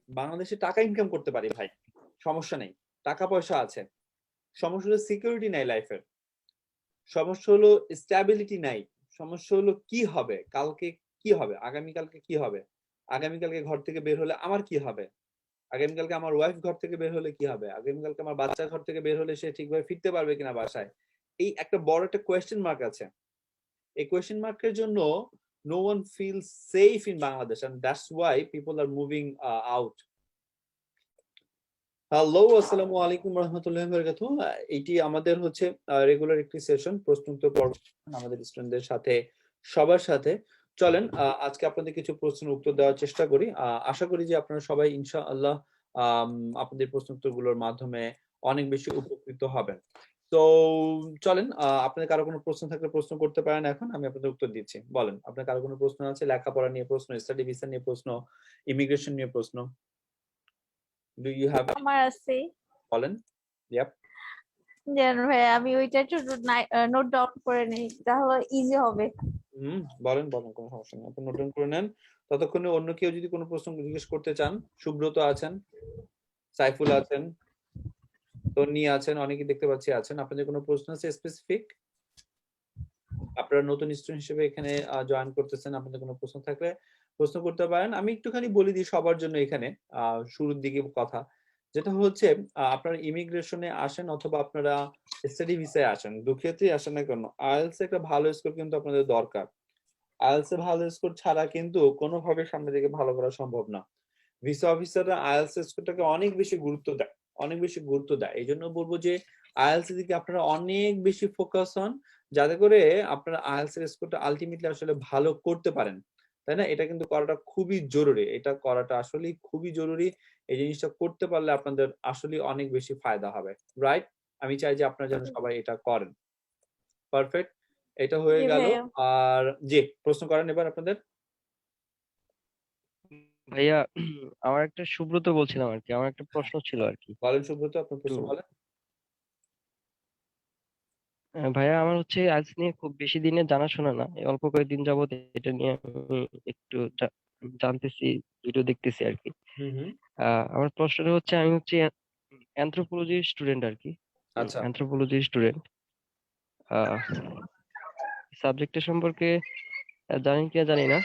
বাংলাদেশে টাকা ইনকাম করতে পারি ভাই, সমস্যা নেই, টাকা পয়সা আছে। সমস্যা হলো সিকিউরিটি নাই লাইফের, সমস্যা হলো স্ট্যাবিলিটি নাই, সমস্যা হলো কি হবে কালকে, কি হবে আগামীকালকে, কি হবে আগামীকালকে, ঘর থেকে বের হলে আমার কি হবে, আগামীকালকে আমার ওয়াইফ ঘর থেকে বের হলে কি হবে, আগামীকালকে আমার বাচ্চা ঘর থেকে বের হলে সে ঠিকভাবে ফিরতে পারবে কিনা বাসায়। এই একটা বড় একটা কোয়েশ্চেন মার্ক আছে। এই কোয়েশ্চেন মার্কের জন্য no one feels safe in Bangladesh and that's why people are moving out. Hello, আসসালামু আলাইকুম রহমতুল্লাহি ওয়া বারাকাতুহু। এটি আমাদের হচ্ছে রেগুলার একটি সেশন, প্রশ্ন উত্তর পর্ব আমাদের স্টুডেন্টদের সাথে, সবার সাথে। চলেন আজকে আপনাদের কিছু প্রশ্নের উত্তর দেওয়ার চেষ্টা করি। আশা করি যে আপনারা সবাই ইনশাআল্লাহ আপনাদের প্রশ্ন উত্তরগুলোর মাধ্যমে অনেক বেশি উপকৃত হবেন। তো চলেন, আপনাদের কারো কোনো প্রশ্ন থাকলে প্রশ্ন করতে পারেন, এখন আমি আপনাদের উত্তর দিচ্ছি। বলেন, আপনার কারো কোনো প্রশ্ন আছে? লেখাপড়া নিয়ে প্রশ্ন, স্টাডি ভিসা নিয়ে প্রশ্ন, ইমিগ্রেশন নিয়ে প্রশ্ন? Do you have? আমার আছে। বলেন। ইয়াপ। জান ভাই, আমি ওইটা একটু নোট ডাউন করে নেই, তাহলে ইজি হবে। বলেন বলেন, কোনো সমস্যা নেই, আপনি নোট ডাউন করে নেন। ততক্ষণে অন্য কেউ যদি কোনো প্রশ্ন জিজ্ঞেস করতে চান, সুব্রত আছেন, সাইফুল আছেন, তন্নি আছেন, অনেকেই দেখতে পাচ্ছি আছেন। আপনাদের কোনো প্রশ্ন আছে স্পেসিফিক? আপনারা নতুন স্টুডেন্ট হিসেবে এখানে জয়েন করতেছেন, আপনাদের কোনো প্রশ্ন থাকলে প্রশ্ন করতে পারেন। আমি একটুখানি বলে দিই সবার জন্য এখানে শুরুর দিকে কথা, যেটা হচ্ছে আপনারা ইমিগ্রেশনে আসেন অথবা আপনারা স্টাডি ভিসায় আসেন, দু ক্ষেত্রেই আসেন না কেন, আইএলটিএস একটা ভালো স্কোর কিন্তু আপনাদের দরকার। আইএলটিএস এ ভালো স্কোর ছাড়া কিন্তু কোনোভাবে সামনে থেকে ভালো করা সম্ভব না। ভিসা অফিসাররা আইএলটিএস স্কোরটাকে অনেক বেশি গুরুত্ব দেয়, অনেক বেশি গুরুত্ব দেয়। এই জন্য বলবো যে আইএলটিএস এর দিকে আপনারা অনেক বেশি ফোকাস হন, যাতে করে আপনারা আইএলটিএস এর স্কোরটা আলটিমেটলি আসলে ভালো করতে পারেন, তাই না? এটা কিন্তু করাটা খুবই জরুরি, এটা করাটা আসলেই খুবই জরুরি। এই জিনিসটা করতে পারলে আপনাদের আসলে অনেক বেশি ফায়দা হবে, রাইট? আমি চাই যে আপনারা যেন সবাই এটা করেন। পারফেক্ট, এটা হয়ে জি গেল। ভাইয়া। আর জি, প্রশ্ন করেন এবার আপনাদের। ভাইয়া, আমার একটা সুব্রত বলছিলাম আর কি, আমার একটা প্রশ্ন ছিল আর কি। বলেন সুব্রত, আপনার তো প্রশ্ন বলেন। ভাইয়া, আমার হচ্ছে আইএলটিএস নিয়ে খুব বেশি দিনের জানাশোনা না, এই অল্প কয়েকদিন যাবত এটা নিয়ে আমি একটু জানতেছি, ভিডিও দেখতেছি আর কি। হুম হুম। আমার প্রশ্নটা হচ্ছে, আমি হচ্ছে অ্যানথ্রোপোলজির স্টুডেন্ট আর কি, আচ্ছা। অ্যানথ্রোপোলজির স্টুডেন্ট। সাবজেক্টের সম্পর্কে জানেন কিনা জানি না।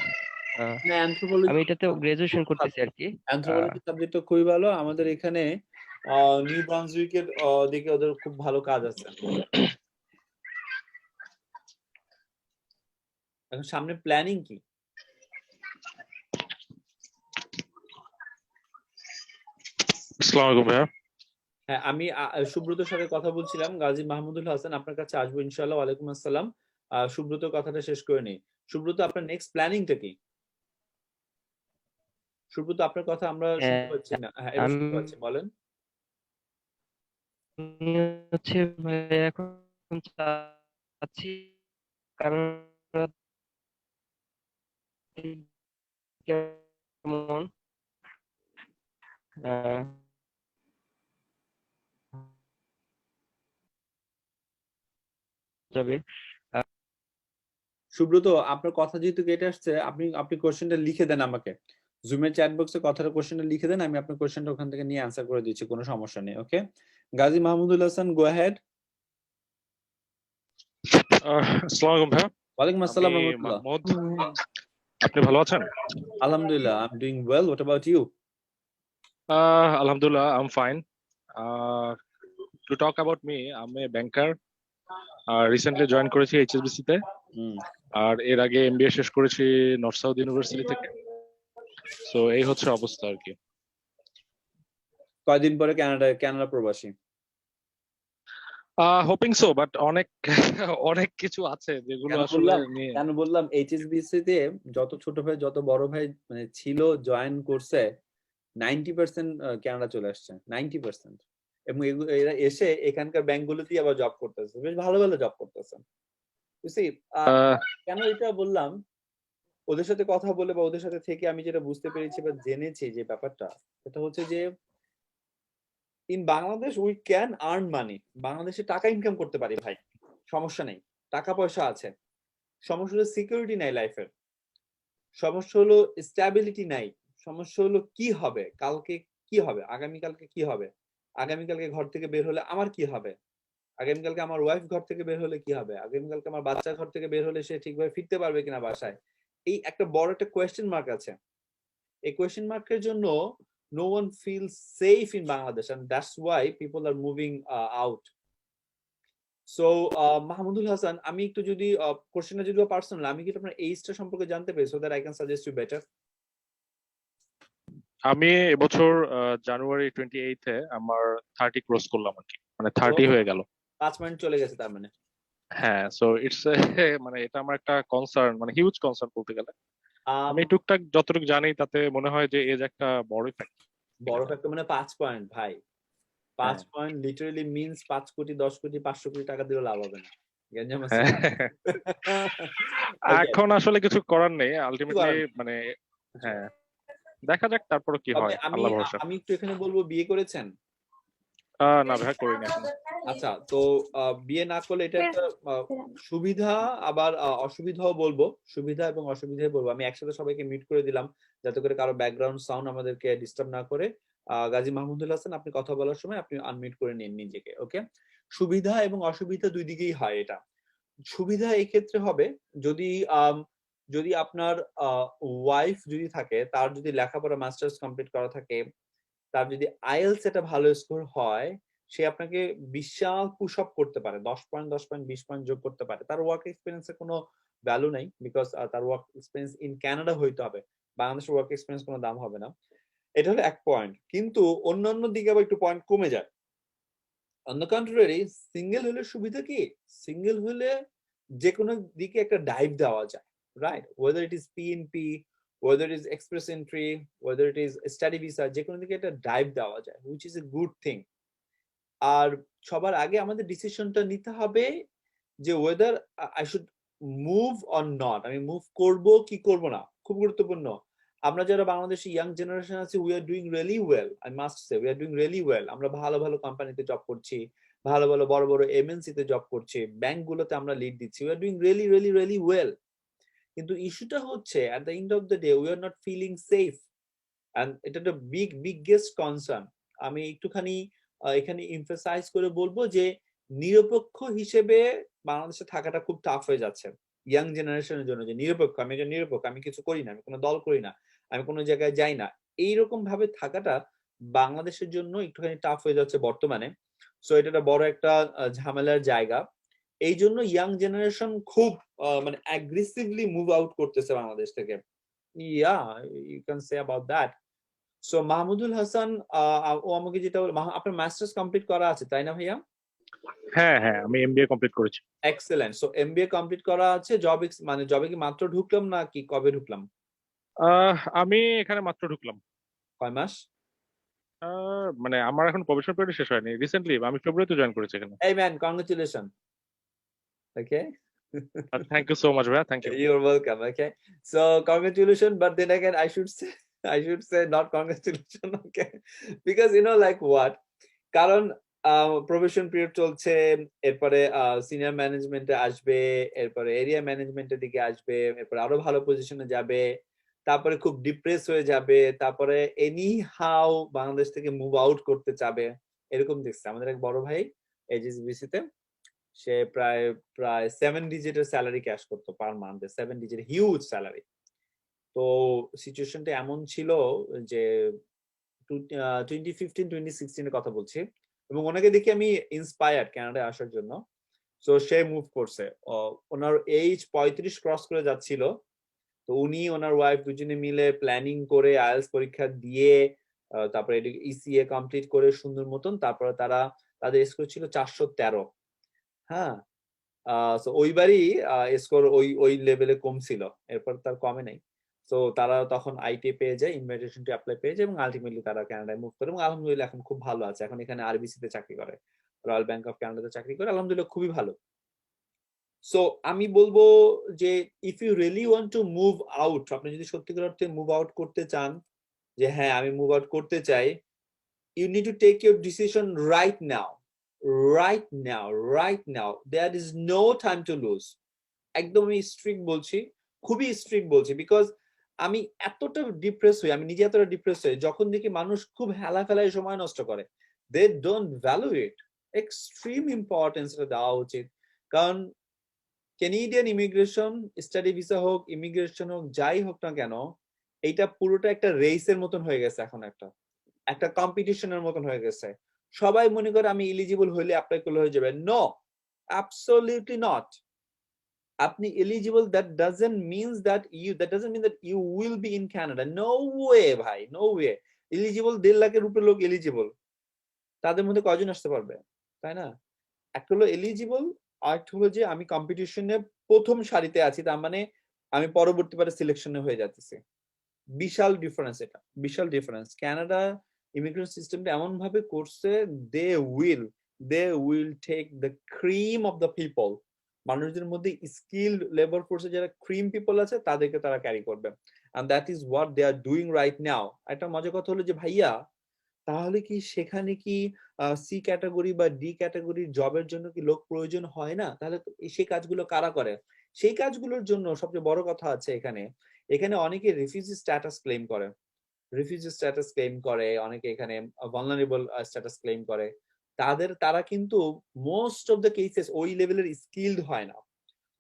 আহ, না, অ্যানথ্রোপোলজি আমি এটাতে গ্রাজুয়েশন করতেছি আর কি। অ্যানথ্রোপোলজি সাবজেক্টটা খুবই ভালো। আমাদের এখানে নিউ ব্রান্সউইকের দিকে ওদের খুব ভালো কাজ আছে। এখন সামনে প্ল্যানিং কি? আসসালামু আলাইকুম ভাইয়া। হ্যাঁ, আমি সুব্রতর সাথে কথা বলছিলাম, গাজী মাহমুদুল হাসান, আপনার কাছে আসবো ইনশাআল্লাহ। ওয়ালাইকুম আসসালাম। সুব্রতর কথাটা শেষ করে নিই। সুব্রত, আপনার নেক্সট প্ল্যানিংটা কি? সুব্রত, আপনার কথা আমরা শুনতে আহ, পাচ্ছি না। হ্যাঁ, এবার শুনতে পাচ্ছি, আমি বলেন। হচ্ছে ভাই এখন চাচ্ছি কারণ কেমন আহ, যাবে। সুব্রত, আপনার কথা যেহেতু কেটে আসছে, আপনি আপনি কোশ্চেনটা লিখে দেন আমাকে। জুমের চ্যাট বক্সে কথাটা, কোশ্চেনটা লিখে দেন, আমি আপনার কোশ্চেনটা ওখান থেকে নিয়ে অ্যান্সার করে দিচ্ছি, কোনো সমস্যা নেই। ওকে, গাজী মাহমুদুল হাসান, গো অ্যাহেড। আসসালামু আলাইকুম ভাইয়া। ওয়ালাইকুম আমি আসসালাম রহমতুল্লাহ। মাহমুদ। আপনি ভালো আছেন? আলহামদুলিল্লাহ, I am doing well. What about you? আলহামদুলিল্লাহ, I am fine. To talk about me, আমি ব্যাংকার। রিসেন্টলি জয়েন করেছি এইচএসবিসি তে। আর এর আগে এমবিএ শেষ করেছি নর্থ সাউথ ইউনিভার্সিটি থেকে। সো এই হচ্ছে অবস্থা আর কি। কয়দিন পরে কানাডা প্রবাসী? হোপিং সো, বাট অনেক অনেক কিছু আছে যেগুলো কেন আসলে বললাম, নিয়ে। কেন বললাম, এইচএসবিসি তে যত ছোট ভাই যত বড় ভাই মানে ছিল, জয়েন করছে, 90% কানাডা চলে আসছে, 90%। এবং এরা এসে এখানকার ব্যাংকগুলোতেই আবার জব করতেছে, বেশ ভালো ভালো জব করতেছে। বুঝছি। আহ, কেন এটা বললাম, ওদের সাথে কথা বলে বা ওদের সাথে থেকে আমি যেটা বুঝতে পেরেছি বা জেনেছি যে ব্যাপারটা, সেটা হচ্ছে যে in Bangladesh we can earn money, বাংলাদেশে টাকা ইনকাম করতে পারি ভাই, সমস্যা নেই, টাকা পয়সা আছে। সমস্যা হলো সিকিউরিটি নাই লাইফের, সমস্যা হলো স্ট্যাবিলিটি নাই, সমস্যা হলো কি হবে, কালকে কি হবে, আগামীকালকে কি হবে, আগামীকালকে ঘর থেকে বের হলে আমার কি হবে, আগামীকালকে আমার ওয়াইফ ঘর থেকে বের হলে কি হবে, আগামীকালকে আমার বাচ্চা ঘর থেকে বের হলে সে ঠিকভাবে ফিরতে পারবে কিনা বাসায়। এই একটা বড় একটা কোয়েশ্চেন মার্ক আছে। এই কোয়েশ্চেন মার্কের জন্য no one feels safe in Bangladesh and that's why people are moving out. So Mahmudul Hasan, আমি একটু যদি কোশ্চেনটা যদি পার্সোনাল, আমি কি আপনার এইজটা সম্পর্কে জানতে পারি so that I can suggest you better? আমি এবছর জানুয়ারি 28 আমার 30 ক্রস করলাম আর কি, মানে 30 হয়ে গেল। 5 মিনিট চলে গেছে তার মানে। হ্যাঁ, সো ইটস মানে এটা আমার একটা কনসার্ন, মানে হিউজ কনসার্ন বলতে গেলে। আমি টুকটাক যতটুকু জানি তাতে মনে হয় যে এজ একটা বড় ফ্যাক্টর। বড় ফ্যাক্টর মানে 5 পয়েন্ট ভাই, 5 পয়েন্ট লিটারালি মিন্স 5 কোটি 10 কোটি 500 কোটি টাকা দিলেও লাভ হবে না। গঞ্জাম আছে। এখন আসলে কিছু করার নেই আলটিমেটলি, মানে হ্যাঁ দেখা যাক তারপরে কি হয়, আল্লাহ ভরসা। আমি একটু এখানে বলবো, বিয়ে করেছেন? না ভাই, করিনি এখন। আচ্ছা, তো বিয়ে না করলে এটা একটা সুবিধা আবার অসুবিধাও বলবো, সুবিধা এবং অসুবিধাই বলবো। আমি একসাথে সবাইকে মিট করে দিলাম যাতে করে কারো ব্যাকগ্রাউন্ড সাউন্ড আমাদেরকে ডিস্টার্ব না করে। গাজী মাহমুদুল হাসান, আপনি কথা বলার সময় আপনি আনমিউট করে নিন নিজেকে, ওকে? সুবিধা এবং অসুবিধা দুই দিকেই হয় এটা। সুবিধা এই ক্ষেত্রে হবে যদি যদি আপনার ওয়াইফ যদি থাকে, তার যদি লেখাপড়া মাস্টার্স কমপ্লিট করা থাকে, তার যদি আইএলস একটা ভালো স্কোর হয়, সে আপনাকে বিশাল পুশ আপ করতে পারে, 10 পয়েন্ট 10 পয়েন্ট 20 পয়েন্ট যোগ করতে পারে। তার ওয়ার্ক এক্সপিরিয়েন্সের কোনো ভ্যালু নাই, বিকজ তার ওয়ার্ক এক্সপিরিয়েন্স ইন কানাডা হইতে হবে, বাংলাদেশের ওয়ার্ক এক্সপিরিয়েন্স কোনো দাম হবে না। এটা হলো এক পয়েন্ট। কিন্তু অন্যান্য দিকে আবার একটু পয়েন্ট কমে যায়। অন দ্য কন্ট্রারি, সিঙ্গেল হলে সুবিধা কি, সিঙ্গেল হলে যে কোনো দিকে একটা ডাইভ দেওয়া যায়, right? Weather it is PNP, whether it is express entry, whether it is study visa, যে কোনো দিকে একটা ডাইভ দেওয়া যায়, which is a good thing. আর সবার আগে আমাদের ডিসিশনটা নিতে হবে যে whether I should move or not, আমি মুভ করব কি করব না, খুব গুরুত্বপূর্ণ। আমরা যারা বাংলাদেশি ইয়াং জেনারেশন আছি, we are doing really well, I must say we are doing really well. আমরা ভালো ভালো কোম্পানিতে জব করছি, ভালো ভালো বড় বড় এমএনসি তে জব করছি, ব্যাংকগুলোতে আমরা লিড দিচ্ছি, we are doing really really really well. কিন্তু ইস্যুটা হচ্ছে at the end of the day we are not feeling safe, and এটা একটা biggest concern. আমি একটুখানি এখানে এমফাসাইজ করে বলবো যে নিরপেক্ষ হিসেবে বাংলাদেশে থাকাটা খুব টাফ হয়ে যাচ্ছে ইয়াং জেনারেশনের জন্য। যে নিরপেক্ষ, আমি একজন নিরপেক্ষ, আমি কিছু করি না, আমি কোনো দল করি না, আমি কোনো জায়গায় যাই না, এইরকম ভাবে থাকাটা বাংলাদেশের জন্য একটুখানি টাফ হয়ে যাচ্ছে বর্তমানে। সো এটা একটা বড় একটা ঝামেলার জায়গা। এই জন্য ইয়াং জেনারেশন খুব মানে অ্যাগ্রেসিভলি মুভ আউট করতেছে বাংলাদেশ থেকে। Yeah, you can say about that. So Mahmudul Hasan, ও আমাকে যেটা বলে, আপনার মাস্টার্স কমপ্লিট করা আছে তাই না ভাইয়া? হ্যাঁ হ্যাঁ, আমি এমবিএ কমপ্লিট করেছি। এক্সেলেন্ট। সো এমবিএ কমপ্লিট করা আছে, জব মানে জবে কি মাত্র ঢুকলাম না কি কবে ঢুকলাম? আমি এখানে মাত্র ঢুকলাম। কয় মাস? মানে আমার এখন প্রবেশন পিরিয়ড শেষ হয়নি, রিসেন্টলি আমি ফেব্রুয়ারিতে জয়েন করেছি এখানে। এই man, congratulation. Okay, thank you so much ভাইয়া, thank you. You're welcome. Okay, so congratulations, but then again, I should say not congratulations. Okay, because you know like what? কারণ probation period চলছে, এরপরে senior ম্যানেজমেন্টে আসবে, এরপরে area ম্যানেজমেন্টের দিকে আসবে, এরপরে আরো ভালো পজিশনে যাবে, তারপরে খুব ডিপ্রেস হয়ে যাবে, তারপরে এনি হাউ বাংলাদেশ থেকে মুভ আউট করতে চাবে। এরকম দেখছে আমাদের এক বড় ভাই এইচএসবিসি তে, সে প্রায় 7 ডিজিটের স্যালারি ক্যাশ করতো পার মান্থে, 7 ডিজিট হিউজ স্যালারি। তো সিচুয়েশনটা এমন ছিল যে 2015-2016 এর কথা বলছি, এবং ওনাকে দেখে আমি ইন্সপায়ার্ড কানাডায় আসার জন্য। সো সে মুভ করছে, ওনার এইজ 35 ক্রস করে যাচ্ছিল। তো উনি ওনার ওয়াইফ দুজনে মিলে প্ল্যানিং করে আইএলটিএস পরীক্ষা দিয়ে তারপরে ইসিএ কমপ্লিট করে সুন্দর মতন, তারপরে তাদের স্কোর ছিল 413। হ্যাঁ, ওইবারই স্কোর ওই লেভেলে কম ছিল, এরপর তার কমে নাই। তো তারা তখন আইটি পেয়ে যায়, ইনভাইটেশন টু অ্যাপ্লাই পেয়ে যায়, এবং আলটিমেটলি তারা কানাডায় মুভ করে, এবং আলহামদুলিল্লাহ এখন খুব ভালো আছে। এখন এখানে আরবিসি তে চাকরি করে, রয়্যাল ব্যাংক অফ কানাডাতে চাকরি করে, আলহামদুলিল্লাহ খুবই ভালো। সো আমি বলবো যে if you really want to move out, আপনি যদি সত্যিকার অর্থে মুভ আউট করতে চান, যে হ্যাঁ আমি মুভ আউট করতে চাই, you need to take your decision right now, right now, right now. There is no time to lose. একদমই স্ট্রিক্ট বলছি, খুবই স্ট্রিক্ট বলছি, বিকজ আমি এতটা ডিপ্রেস হই, আমি নিজে এতটা ডিপ্রেস হই যখন দেখি মানুষ খুব হেলা ফেলায় সময় নষ্ট করে। They don't value it. Extreme importance দেওয়া উচিত, কারণ ক্যানাডিয়ান ইমিগ্রেশন, স্টাডি ভিসা হোক, ইমিগ্রেশন হোক, যাই হোক না কেন, এইটা পুরোটা একটা রেসের মতন হয়ে গেছে এখন, একটা কম্পিটিশনের মতন হয়ে গেছে। সবাই মনে করে আমি এলিজিবল হইলে অ্যাপ্লাই করলে হয়ে যাবে। No, absolutely not. আপনি eligible, that doesn't means that you will be in Canada. No way ভাই, নো ওয়ে। এলিজিবল 1.5 লাখের উপরে লোক এলিজিবল, তাদের মধ্যে কয়জন আসতে পারবে, তাই না? একটা হলো এলিজিবল, আর একটা হলো যে আমি কম্পিটিশনে প্রথম সারিতে আছি, তার মানে আমি পরবর্তীবারে সিলেকশনে হয়ে যাচ্ছি। বিশাল ডিফারেন্স, এটা বিশাল ডিফারেন্স। কানাডা ইমিগ্রেশন সিস্টেমটা এমন ভাবে করছে, they will take the cream of the people. মানুষদের মধ্যে স্কিলড লেবার ফোর্সে যারা ক্রিম পিপল আছে তাদেরকে তারা ক্যারি করবে, and that is what they are doing right now. একটা মজার কথা হলো যে ভাইয়া, তাহলে কি সেখানে কি সি ক্যাটাগরি বা ডি ক্যাটাগরির জবের জন্য কি লোক প্রয়োজন হয় না? তাহলে সেই কাজগুলো কারা করে? সেই কাজগুলোর জন্য সবচেয়ে বড় কথা আছে এখানে অনেকে রিফিউজি স্ট্যাটাস ক্লেম করে, অনেকে এখানে ভালনারেবল স্ট্যাটাস ক্লেম করে। তারা কিন্তু মোস্ট অফ দ্য কেসেস ওই লেভেলের স্কিলড হয় না,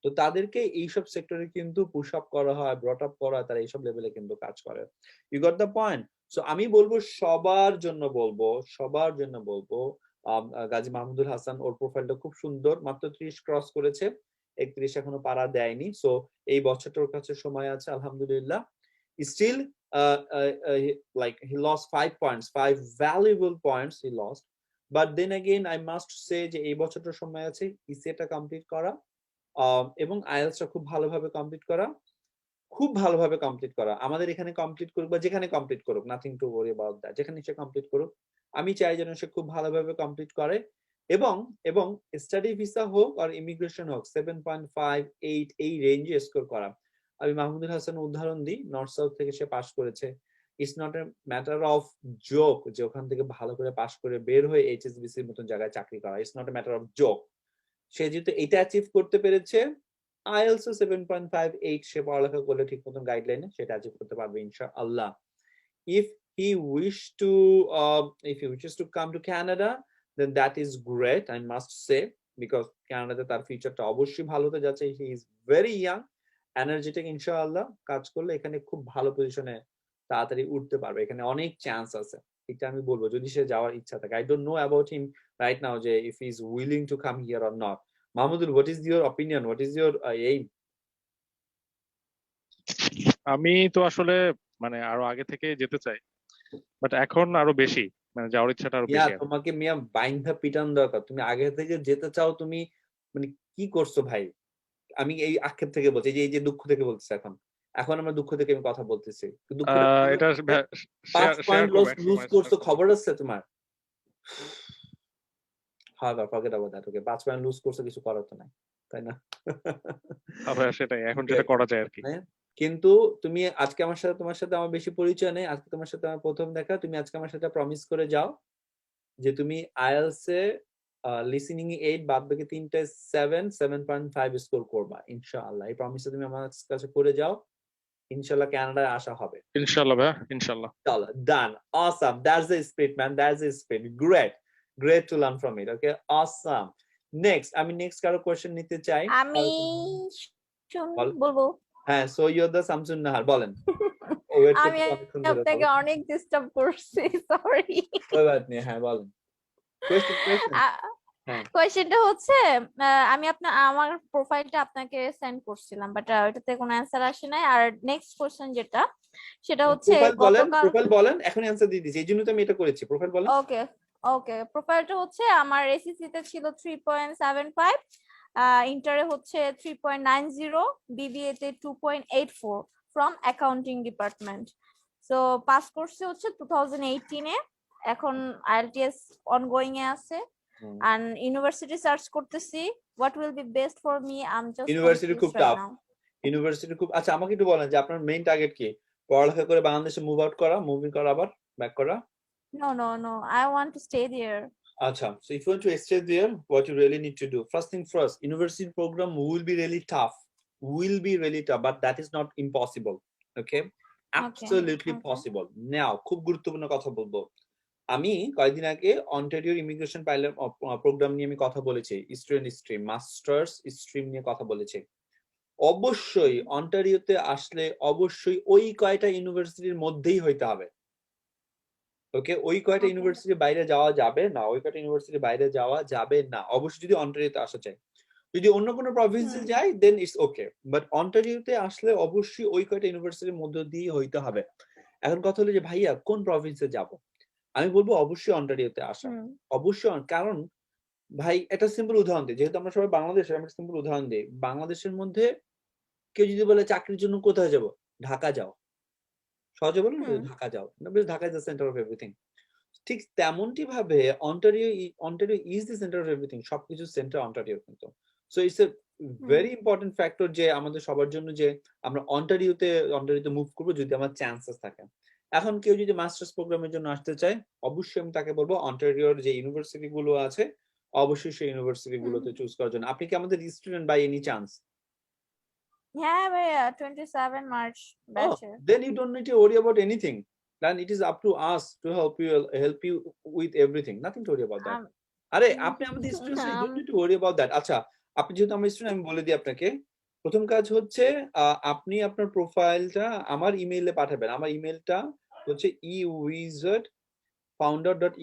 তো তাদেরকে এইসব সেক্টরে কিন্তু পুশ আপ করা হয়, ব্রট আপ করা হয়, তারা এইসব লেভেলে কিন্তু কাজ করে। You got the point? So আমি বলবো সবার জন্য বলবো গাজী মাহমুদুল হাসান, ওর প্রোফাইলটা খুব সুন্দর, মাত্র 30 ক্রস করেছে, 31 এখনো পারা দেয়নি। সো এই বছরটা ওর কাছে সময় আছে, আলহামদুলিল্লাহ। Still like he lost 5 points, 5 valuable points he lost, but then again I must say যে এই বছরটা সময় আছে ইসিএটা কমপ্লিট করা, এবং আইএলটিএসটা খুব ভালোভাবে কমপ্লিট করা। আমাদের এখানে কমপ্লিট করুক বা যেখানে কমপ্লিট করুক, nothing to worry about that, যেখানে সে কমপ্লিট করুক, আমি চাই যেন সে খুব ভালোভাবে কমপ্লিট করে। এবং স্টাডি ভিসা হোক আর ইমিগ্রেশন হোক 7.5, 8 এই রেঞ্জে স্কোর করা। আমি মাহমুদুল হাসান উদাহরণ দিই, নর্থ সাউথ থেকে সে পাস করেছে। It's not a matter of joke যে ওখান থেকে ভালো করে পাস করে বের হয়ে এইচএসবিসির মতন জায়গায় চাকরি করা, it's not a matter of joke. সে যেহেতু এটা অ্যাচিভ করতে পেরেছে, IELTS 7.5, 8 সে পড়ালেখা করলে ঠিক মতন গাইডলাইনে সেটা অ্যাচিভ করতে পারবে ইনশাআল্লাহ। If he wishes to come to Canada, then that is great, I must say, because Canada তার ফিউচারটা অবশ্যই ভালো হতে যাচ্ছে। He is very young, energetic, ইনশাআল্লাহ কাজ করলে এখানে খুব ভালো পজিশনে তাড়াতাড়ি উঠতে পারবে, এখানে অনেক চান্স আছে। এটা আমি বলবো যদি সে যাওয়ার ইচ্ছা থাকে। I don't know about him right now যে if he is willing to come here or not. Mahmudul, what is your opinion? What is your aim? আমি তো আসলে মানে আরো আগে থেকে যেতে চাই, বাট এখন আরো বেশি মানে যাওয়ার ইচ্ছাটা আরো বেশি। তোমাকে মিয়া বাইন্ধা পিটান দরকার, তুমি আগে থেকে যেতে চাও, তুমি মানে কি করছো ভাই? আমি এই আক্ষেপ থেকে বলছি, এই যে দুঃখ থেকে বলতেছি। এখন আমরা দুঃখ থেকে আমি কথা বলতেছি। এটা 5 পয়েন্ট লুজ করছো, খবর আছে তোমার? হ্যাঁ, forget about that. Okay, 5 point lose করছো, কিছু করার তো নাই, তাই না? সেটাই, এখন যেটা করা যায় আর কি। কিন্তু তুমি আজকে তোমার সাথে আমার বেশি পরিচয় নেই, আজকে তোমার সাথে আমার প্রথম দেখা। তুমি আজকে আমার সাথে প্রমিস করে যাও যে তুমি আইএলটিএস এ লিসেনিং এ 8, বাদ বাকি 3টায় 7.5 স্কোর করবা ইনশাআল্লাহ। এই প্রমিসটা তুমি আমার কাছে করে যাও, ইনশাআল্লাহ কানাডায় আসা হবে ইনশাআল্লাহ ভাই, ইনশাআল্লাহ। চলো, ডান, awesome, that's the spirit man, that's the spirit, great to learn from it. Okay, awesome. Next, আমি নেক্সট কারো কোশ্চেন নিতে চাই। আমি বলবো। হ্যাঁ, so you're the Shamsun Nahar, বলেন। আমি আপনাকে অনেক ডিস্টার্ব করছি, সরি। ওই বাত নেই, হ্যাঁ বলেন। কোয়েশ্চেনটা হচ্ছে আমি আমার প্রোফাইলটা আপনাকে সেন্ড করছিলাম, বাট ওটাতে কোনো অ্যানসার আসে নাই। আর নেক্সট কোশ্চেন যেটা, সেটা হচ্ছে প্রোফাইল বলেন, এখন অ্যানসার দিয়ে দিয়েছি, এইজন্য তো আমি এটা করেছি। প্রোফাইল বলেন। ওকে, প্রোফাইলটা হচ্ছে আমার এসএসসি তে ছিল 3.75, ইন্টারে হচ্ছে 3.90, বিবিএ তে 2.84 from accounting department. So pass করছে হচ্ছে 2018 এ, এখন আইএলটিএস অনগোয়িং এ আছে। and university search করতেছি what will be best for me. I'm just university খুব টাফ, ইউনিভার্সিটি খুব। আচ্ছা, আমাকে একটু বলেন যে আপনার মেইন টার্গেট কি? পড়ালেখা করে বাংলাদেশে মুভ করা আবার ব্যাক করা? No, I want to stay there. আচ্ছা, so if you want to stay there, what you really need to do, first thing first, university program will be really tough, but that is not impossible. Okay, absolutely okay. Possible. Now খুব গুরুত্বপূর্ণ কথা বলবো। আমি কয়েকদিন আগে অন্টারিওর immigration pilot programme নিয়ে আমি কথা বলেছি, স্টুডেন্ট স্ট্রিম, মাস্টার্স স্ট্রিম নিয়ে কথা বলেছি। অবশ্যই অন্টারিওতে আসলে অবশ্যই ওই কয়টা ইউনিভার্সিটির মধ্যেই হইতে হবে। ওকে, ওই কয়টা Okay. ইউনিভার্সিটির বাইরে যাওয়া যাবে না, ওই কয়টা ইউনিভার্সিটির বাইরে যাওয়া যাবে না, অবশ্যই যদি অন্টারিওতে আসা চাই। যদি অন্য কোনো প্রভিন্সে হুম। যাই দেন ইটস ওকে, বাট অন্টারিওতে আসলে অবশ্যই ওই কয়টা ইউনিভার্সিটির মধ্য দিয়ে হইতে হবে। এখন কথা হলো যে ভাইয়া কোন প্রভিন্সে যাব, আমি বলবো অবশ্যই অন্টারিওতে আসা। হুম। অবশ্যই কারণ ভাই একটা সিম্পল উদাহরণ দিই, যেহেতু আমরা সবাই বাংলাদেশে, আমি সিম্পল উদাহরণ দিই। বাংলাদেশের মধ্যে কেউ যদি বলে চাকরির জন্য কোথায় যাব, ঢাকা যাও, সহজে বলুন হুম। ঢাকা যাও, Dhaka is the centre of everything. ঠিক তেমনটি ভাবে Ontario is the centre of everything, সবকিছু সেন্টার অন্টারিও কিন্তু। So it's a very important factor যে আমাদের সবার জন্য যে আমরা অন্টারিওতে মুভ করবো যদি আমার চান্সেস থাকে। এখন কেউ যদি মাস্টার্স প্রোগ্রামের জন্য আসতে চায়, অবশ্যই আমি তাকে বলবো অন্টারিওর যে ইউনিভার্সিটি গুলো আছে অবশ্যই সেই ইউনিভার্সিটি গুলোতে চুজ করার জন্য। আপনি কি আমাদের স্টুডেন্ট বাই এনি চান্স? হ্যাঁ ভাইয়া, 27 মার্চ Oh, ব্যাচের। then you don't need to worry about anything. Then it is up to us to help you with everything. Nothing to worry about that. আরে আপনি আমাদের student, you don't need to worry about that. আচ্ছা, আপনি যেহেতু আমার student, আমি বলে দিই আপনাকে। প্রথম কাজ হচ্ছে আপনি আপনার প্রোফাইলটা আমার ইমেইলে পাঠাবেন। আমার ইমেইলটা হচ্ছে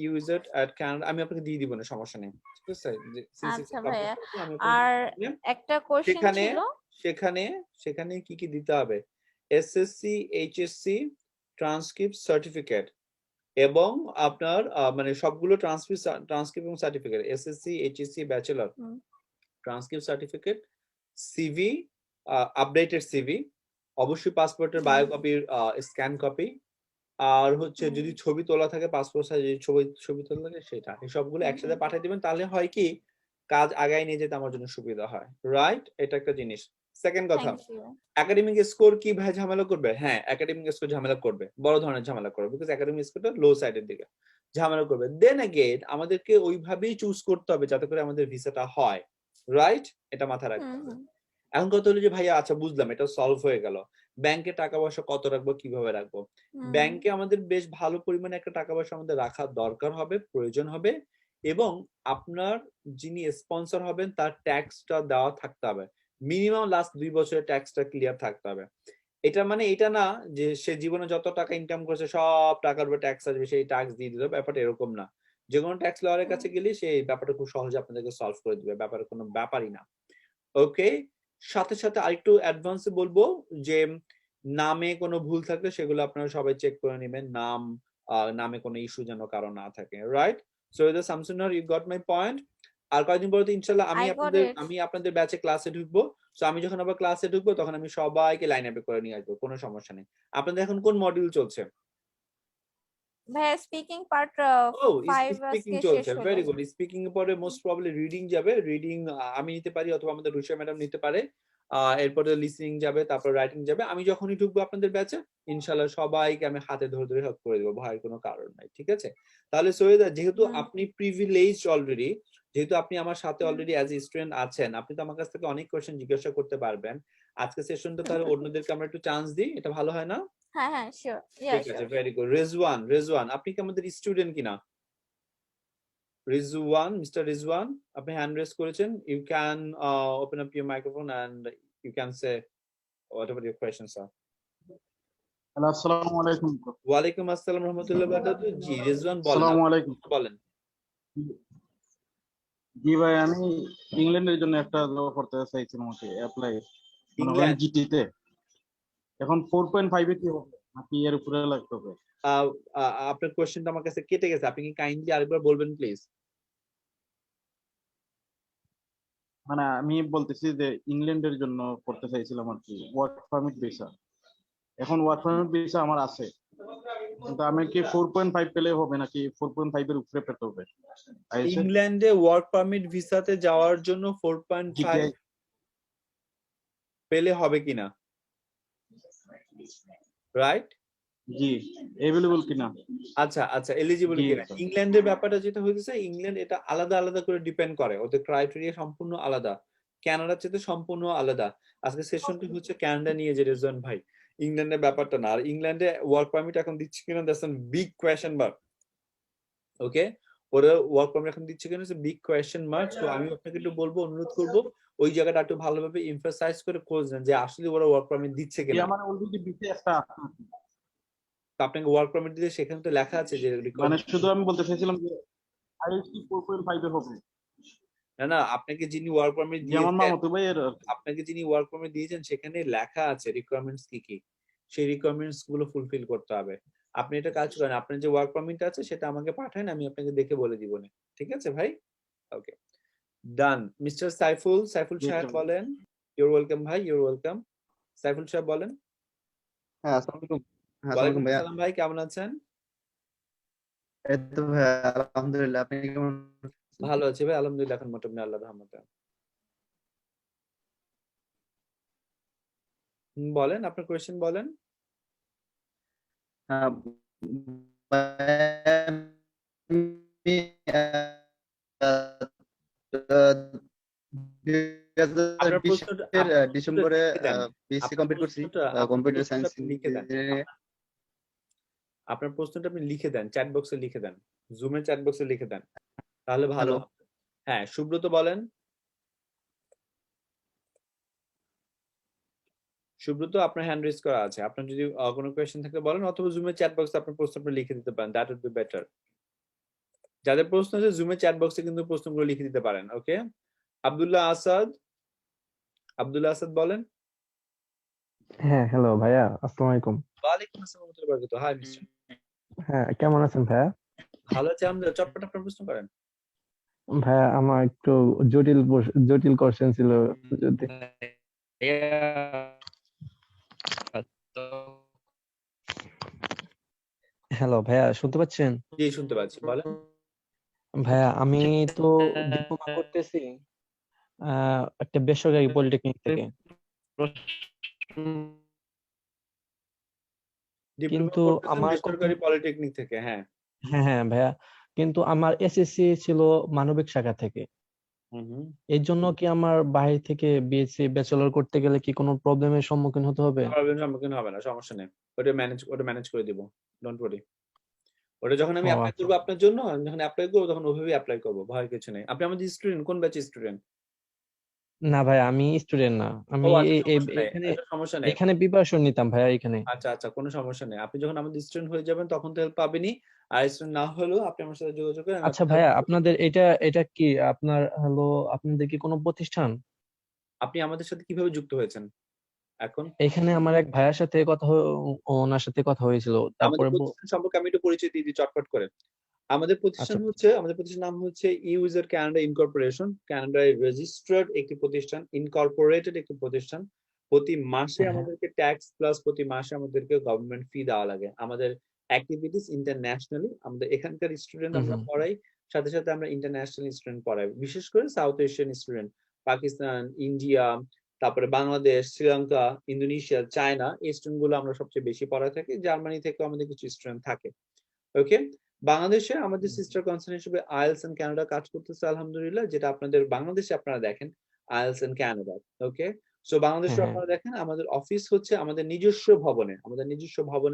ewizard@canada, আমি আপনাকে দিয়ে দিব না, সমস্যা নেই, ঠিক আছে? আচ্ছা ভাইয়া, আমি আর আপনাকে একটা কোশ্চেন সেখানে ছিল। সেখানে সেখানে কি কি দিতে হবে? এসএসসি, এইচএসসি ট্রান্সক্রিপ্ট সার্টিফিকেট এবং আপনার মানে সবগুলো ট্রান্সক্রিপ্ট এবং certificate, SSC, HSC, bachelor transcript certificate, CV, updated CV, অবশ্যই পাসপোর্টের বায়োকপির স্ক্যান কপি, আর হচ্ছে যদি ছবি তোলা থাকে পাসপোর্ট সাইজে ছবি তোলা থাকে সেটা, এই সবগুলো একসাথে পাঠিয়ে দিবেন। তাহলে হয় কি, কাজ আগায় নিয়ে যেতে আমার জন্য সুবিধা হয়, রাইট? এটা একটা জিনিস। সেকেন্ড কথা, থ্যাংক ইউ। একাডেমিক স্কোর কি ভাই ঝামেলা করবে? হ্যাঁ, একাডেমিক স্কোর ঝামেলা করবে, বড় ধরনের ঝামেলা করবে, বিকজ একাডেমিক স্কোরটা লো সাইডের দিকে ঝামেলা করবে। দেন অ্যাগেইন আমাদেরকে ওইভাবেই চুজ করতে হবে যাতে করে আমাদের ভিসাটা হয়, রাইট? এটা মাথায় রাখতে হবে। এখন কথা হলো যে ভাইয়া আচ্ছা বুঝলাম, এটা সলভ হয়ে গেল, ব্যাংকে টাকা পয়সা কত রাখবো, কিভাবে রাখবো? ব্যাংকে আমাদের বেশ ভালো পরিমাণে একটা টাকা পয়সা আমাদের রাখা দরকার হবে, প্রয়োজন হবে, এবং আপনার যিনি স্পন্সর হবেন তার ট্যাক্সটা দেওয়া থাকতে হবে, মিনিমাম লাস্ট 2 বছরের ট্যাক্সটা ক্লিয়ার থাকতে হবে। এটা মানে এটা না যে সে জীবনে যত টাকা ইনকাম করেছে সব টাকার উপর ট্যাক্স আসবে, সেই ট্যাক্স দিয়ে দিল, ব্যাপারটা এরকম না। যে কোনো ট্যাক্স লয়ারের কাছে গেলে সেই ব্যাপারটা খুব সহজে আপনাদেরকে সলভ করে দিবে, ব্যাপারে কোনো ব্যাপারই না। ওকে, সাথে সাথে আরেকটু অ্যাডভান্সে বলবো যে নামে কোনো ভুল থাকলে সেগুলো আপনারা সবাই চেক করে নেবেন, নামে কোনো ইস্যু যেন কারো না থাকে, right? So the Shamsunnahar, you got my point. আর কয়েকদিন পরে তো ইনশাআল্লাহ I got it. আমি আপনাদের ব্যাচে ক্লাসে ঢুকবো। সো আমি যখন আবার ক্লাসে ঢুকবো তখন আমি সবাইকে লাইন আপে করে নিয়ে আসবো, কোনো সমস্যা নেই। আপনাদের এখন কোন মডিউল চলছে? ভাইয়া স্পিকিং পার্ট ও 5 স্পিকিং আজকে শেষ চলছে, হলো। Very good. স্পিকিং এর পরে মোস্ট প্রবাবলি রিডিং যাবে, রিডিং আমি নিতে পারি অথবা আমাদের রুশিয়া ম্যাডাম নিতে পারে। এরপরে লিসনিং যাবে, তারপর রাইটিং যাবে। আমি যখনই ঢুকবো আপনাদের ব্যাচে ইনশাআল্লাহ সবাইকে আমি হাতে ধরে ধরে হেল্প করে দেবো, ভয়ের কোনো কারণ নাই, ঠিক আছে? তাহলে সৈয়দা, যেহেতু আপনি প্রিভিলেজড অলরেডি, যেহেতু আপনি আমার সাথে অলরেডি অ্যাজ এ স্টুডেন্ট আছেন, আপনি তো আমার কাছ থেকে অনেক কোশ্চেন জিজ্ঞাসা করতে পারবেন। আজকে সেশনটা তাহলে অন্যদেরকে আমরা একটু চান্স দিই, এটা ভালো হয় না? হ্যাঁ হ্যাঁ শিওর, ঠিক আছে, ভেরি গুড। রেজওয়ান, আপনি কি আমাদের স্টুডেন্ট কিনা? রিজওয়ান, মিস্টার রিজওয়ান, আপনি হ্যান্ড রেজ করেছেন। You can open up your microphone and you can say whatever your questions are. Hello, আসসালামু আলাইকুম। ওয়ালাইকুম আসসালাম রহমতুল্লাহ বারাকাতুহু। জি রিজওয়ান বলেন। আসসালামু আলাইকুম। বলেন। জি ভাই, আমি ইংল্যান্ডের জন্য একটা জব করতে চাইছিলাম, ওকে অ্যাপ্লাই ইংল্যান্ড, জিটি তে। এখন 4.5 এ কি হবে নাকি এর উপরে লাগতে হবে? আপনার কোয়েশ্চেনটা আমার কাছে কেটে গেছে, আপনি কি কাইন্ডলি আরেকবার বলবেন প্লিজ? মানে আমি বলতেছি যে ইংল্যান্ডের জন্য করতে চাইছিলাম আর কি, ওয়ার্ক পারমিট ভিসা। এখন ওয়ার্ক পারমিট ভিসা আমার আছে, কিন্তু আমি কি 4.5 পেলে হবে নাকি 4.5 এর উপরে পেতে হবে? ইংল্যান্ডে ওয়ার্ক পারমিট ভিসাতে যাওয়ার জন্য 4.5 পেলে হবে কিনা, রাইট? জি, এভেলেবল কিনা? আচ্ছা আচ্ছা, এলিজিবল কিনা। ইংল্যান্ডের ব্যাপারটা যেটা হইতেছে, ইংল্যান্ড এটা আলাদা আলাদা করে ডিপেন্ড করে, ওদের ক্রাইটেরিয়া সম্পূর্ণ আলাদা, কানাডার চেয়ে সম্পূর্ণ আলাদা। আজকে সেশনটি হচ্ছে কানাডা নিয়ে, যে রেজওয়ান ভাই ইংল্যান্ডের ব্যাপারটা না। আর ইংল্যান্ডে ওয়ার্ক পারমিট এখন দিচ্ছে কিনা that's a big question mark. Okay, ওরা ওয়ার্ক পারমিট এখন দিচ্ছে কিনা বিগ কোয়েশ্চেন মার্ক। তো আমি আপনাকে একটু বলবো, অনুরোধ করবো ওই জায়গাটা একটু ভালোভাবে এমফাসাইজ করে খোঁজ নেন যে আসলে ওরা ওয়ার্ক পারমিট দিচ্ছে জি, কিনা। আমার অলরেডি বিসিএসটা আছে। তো আপনাকে ওয়ার্ক পারমিট দিলে সেখানে তো লেখা আছে যে মানে শুধু আমি বলতে চাইছিলাম যে আইএসটি 4.5 এ হবে। না না, আপনাকে যিনি ওয়ার্ক পারমিট যে আমার দিয়েছেন, মামাতো ভাই এর আপনাকে যিনি ওয়ার্ক পারমিট দিয়েছেন সেখানে লেখা আছে রিকোয়ারমেন্টস কি কি, সেই রিকোয়ারমেন্টস গুলো ফুলফিল করতে হবে। আপনি এটা কাজ করেন, আপনার যে ওয়ার্ক পারমিট আছে সেটা আমাকে পাঠান, আমি আপনাকে দেখে বলে দিব না। ঠিক আছে ভাই? ওকে, ডান। মিস্টার সাইফুল, সাইফুল জি, সাহেব ভাই। বলেন। ইউর ওয়েলকাম ভাই, ইউর ওয়েলকাম। সাইফুল সাহেব বলেন। হ্যাঁ, আসসালামু আলাইকুম। হ্যাঁ, আসসালামু ওয়ালাইকুম আলাইকুম ভাইয়া। আসসালাম ভাই, কেমন আছেন? এই তো ভাইয়া, আলহামদুলিল্লাহ। আপনি কেমন আছেন? ভালো আছি ভাই, আলহামদুলিল্লাহ, এখন মোটামুটি আল্লাহর রহমতে। বলেন, আপনার কোয়েশ্চেন বলেন। হ্যাঁ, ভাইয়া, আমি আপনার 2020 প্রশ্নটা এর আপনার প্রশ্নটা ডিসেম্বরে লিখে দেন। বিএসসি আপনার কমপ্লিট করছি আপনার কম্পিউটার প্রশ্নটা সায়েন্স আপনি লিখে দেন। ইঞ্জিনিয়ারিং। আপনার প্রশ্নটা আপনি লিখে দেন, চ্যাট বক্সে লিখে দেন, জুমের চ্যাট বক্সে লিখে দেন, তাহলে ভালো হ্যালো। হবে। হ্যাঁ, সুব্রত বলেন। সুব্রত, আপনার হ্যান্ড রেজ করা আছে, আপনার যদি কোনো কোয়েশ্চেন থাকলে বলেন, অথবা জুমের চ্যাট বক্সে আপনার প্রশ্ন আপনি লিখে দিতে পারেন, দ্যাট উড বি বেটার। যাদের প্রশ্ন আছে জুমের চ্যাট বক্সে কিন্তু প্রশ্নগুলো লিখে দিতে পারেন। ওকে, আব্দুল্লাহ আসাদ, আব্দুল্লাহ আসাদ বলেন। হ্যাঁ, হ্যালো ভাইয়া, আসসালামু আলাইকুম। ওয়ালাইকুম আসসালাম ওয়া রাহমাতুল্লাহি ওয়া বারাকাতুহু। High mister. হ্যাঁ, কেমন আছেন ভাইয়া? ভালো আছে আমরা, চটপট আপনার প্রশ্ন করেন। ভাইয়া, আমার একটু জটিল কোশ্চেন ছিল যদি। হ্যালো ভাইয়া, শুনতে পাচ্ছেন? জি, শুনতে পাচ্ছি, বলেন। ভাইয়া, আমি তো ডিপ্লোমা করতেছি একটা বেসরকারি পলিটেকনিক থেকে, ডিপ্লোমা কিন্তু করতেছেন আমার বেসরকারি পলিটেকনিক থেকে, হ্যাঁ। হ্যাঁ ভাইয়া, কিন্তু আমার এসএসসি ছিল মানবিক শাখা থেকে। হুম। এর জন্য কি আমার বাইরে থেকে বিএসসি ব্যাচেলর করতে গেলে কি কোনো প্রবলেমের সম্মুখীন হতে হবে? প্রবলেম সম্মুখীন হবে না, সমস্যা নেই। ওটা ম্যানেজ করে দিব, ডোন্ট ওয়ারি। ওটা যখন আমি ও অ্যাপ্লাই আচ্ছা। করবো আপনার জন্য, আমি যখন অ্যাপ্লাই করবো তখন ওইভাবেই অ্যাপ্লাই করবো, ভয়ের কিছু নেই। আপনি আমাদের স্টুডেন্ট, কোন ব্যাচের স্টুডেন্ট? না ভাই, আমি স্টুডেন্ট না, ও আমি আচ্ছা, সমস্যা নেই, এখানে এটা সমস্যা নেই। এখানে প্রিপারেশন নিতাম ভাইয়া এখানে। আচ্ছা আচ্ছা, কোনো সমস্যা নেই। আপনি যখন আমাদের স্টুডেন্ট হয়ে যাবেন তখন তো হেল্প পাবেনই। আর স্টুডেন্ট না হলেও আপনি আমার সাথে যোগাযোগ করেন, আমি আচ্ছা আপনাকে ভাইয়া, help করব। আপনাদের এটা কি আপনার আপনাদের কি কোনো প্রতিষ্ঠান? আপনি আমাদের সাথে কিভাবে যুক্ত হয়েছেন এখন? এখানে আমার এক ভাইয়ার সাথে ওনার সাথে কথা হয়েছিল, আমাদের তারপরে প্রতিষ্ঠান সম্পর্কে আমি একটু পরিচয় দিয়ে দিই চটপট করে। আমাদের প্রতিষ্ঠান নাম হচ্ছে ইউজার কানাডা ইনকর্পোরেশন। কানাডায় রেজিস্টার্ড একটি প্রতিষ্ঠান, ইনকর্পোরেটেড একটি প্রতিষ্ঠান। প্রতি মাসে হ্যাঁ, হ্যাঁ। আমাদেরকে ট্যাক্স প্লাস প্রতি মাসে আমাদেরকে গভর্নমেন্ট ফি দেওয়া লাগে। আমাদের অ্যাক্টিভিটিস ইন্টারন্যাশনালি, আমাদের এখানকার স্টুডেন্ট হুম, আমরা হুম। পড়াই, সাথে সাথে আমরা ইন্টারন্যাশনাল স্টুডেন্ট পড়াই, বিশেষ করে south Asian student, Pakistan, India, তারপরে বাংলাদেশ, শ্রীলঙ্কা, ইন্দোনেশিয়া, চায়না, এই স্টুডেন্ট গুলো আমরা সবচেয়ে বেশি পড়ায় থাকি। জার্মানি থেকেও আমাদের কিছু স্টুডেন্ট থাকে। ওকে, বাংলাদেশে আমাদের সিস্টার কনসার্ন হিসেবে আইএলস এন্ড কানাডা কাজ করতেছে আলহামদুলিল্লাহ, যেটা আপনাদের বাংলাদেশে আপনারা দেখেন IELTS and Canada. Okay, so বাংলাদেশে হ্যাঁ, হ্যাঁ। আপনারা দেখেন আমাদের অফিস হচ্ছে আমাদের নিজস্ব ভবনে,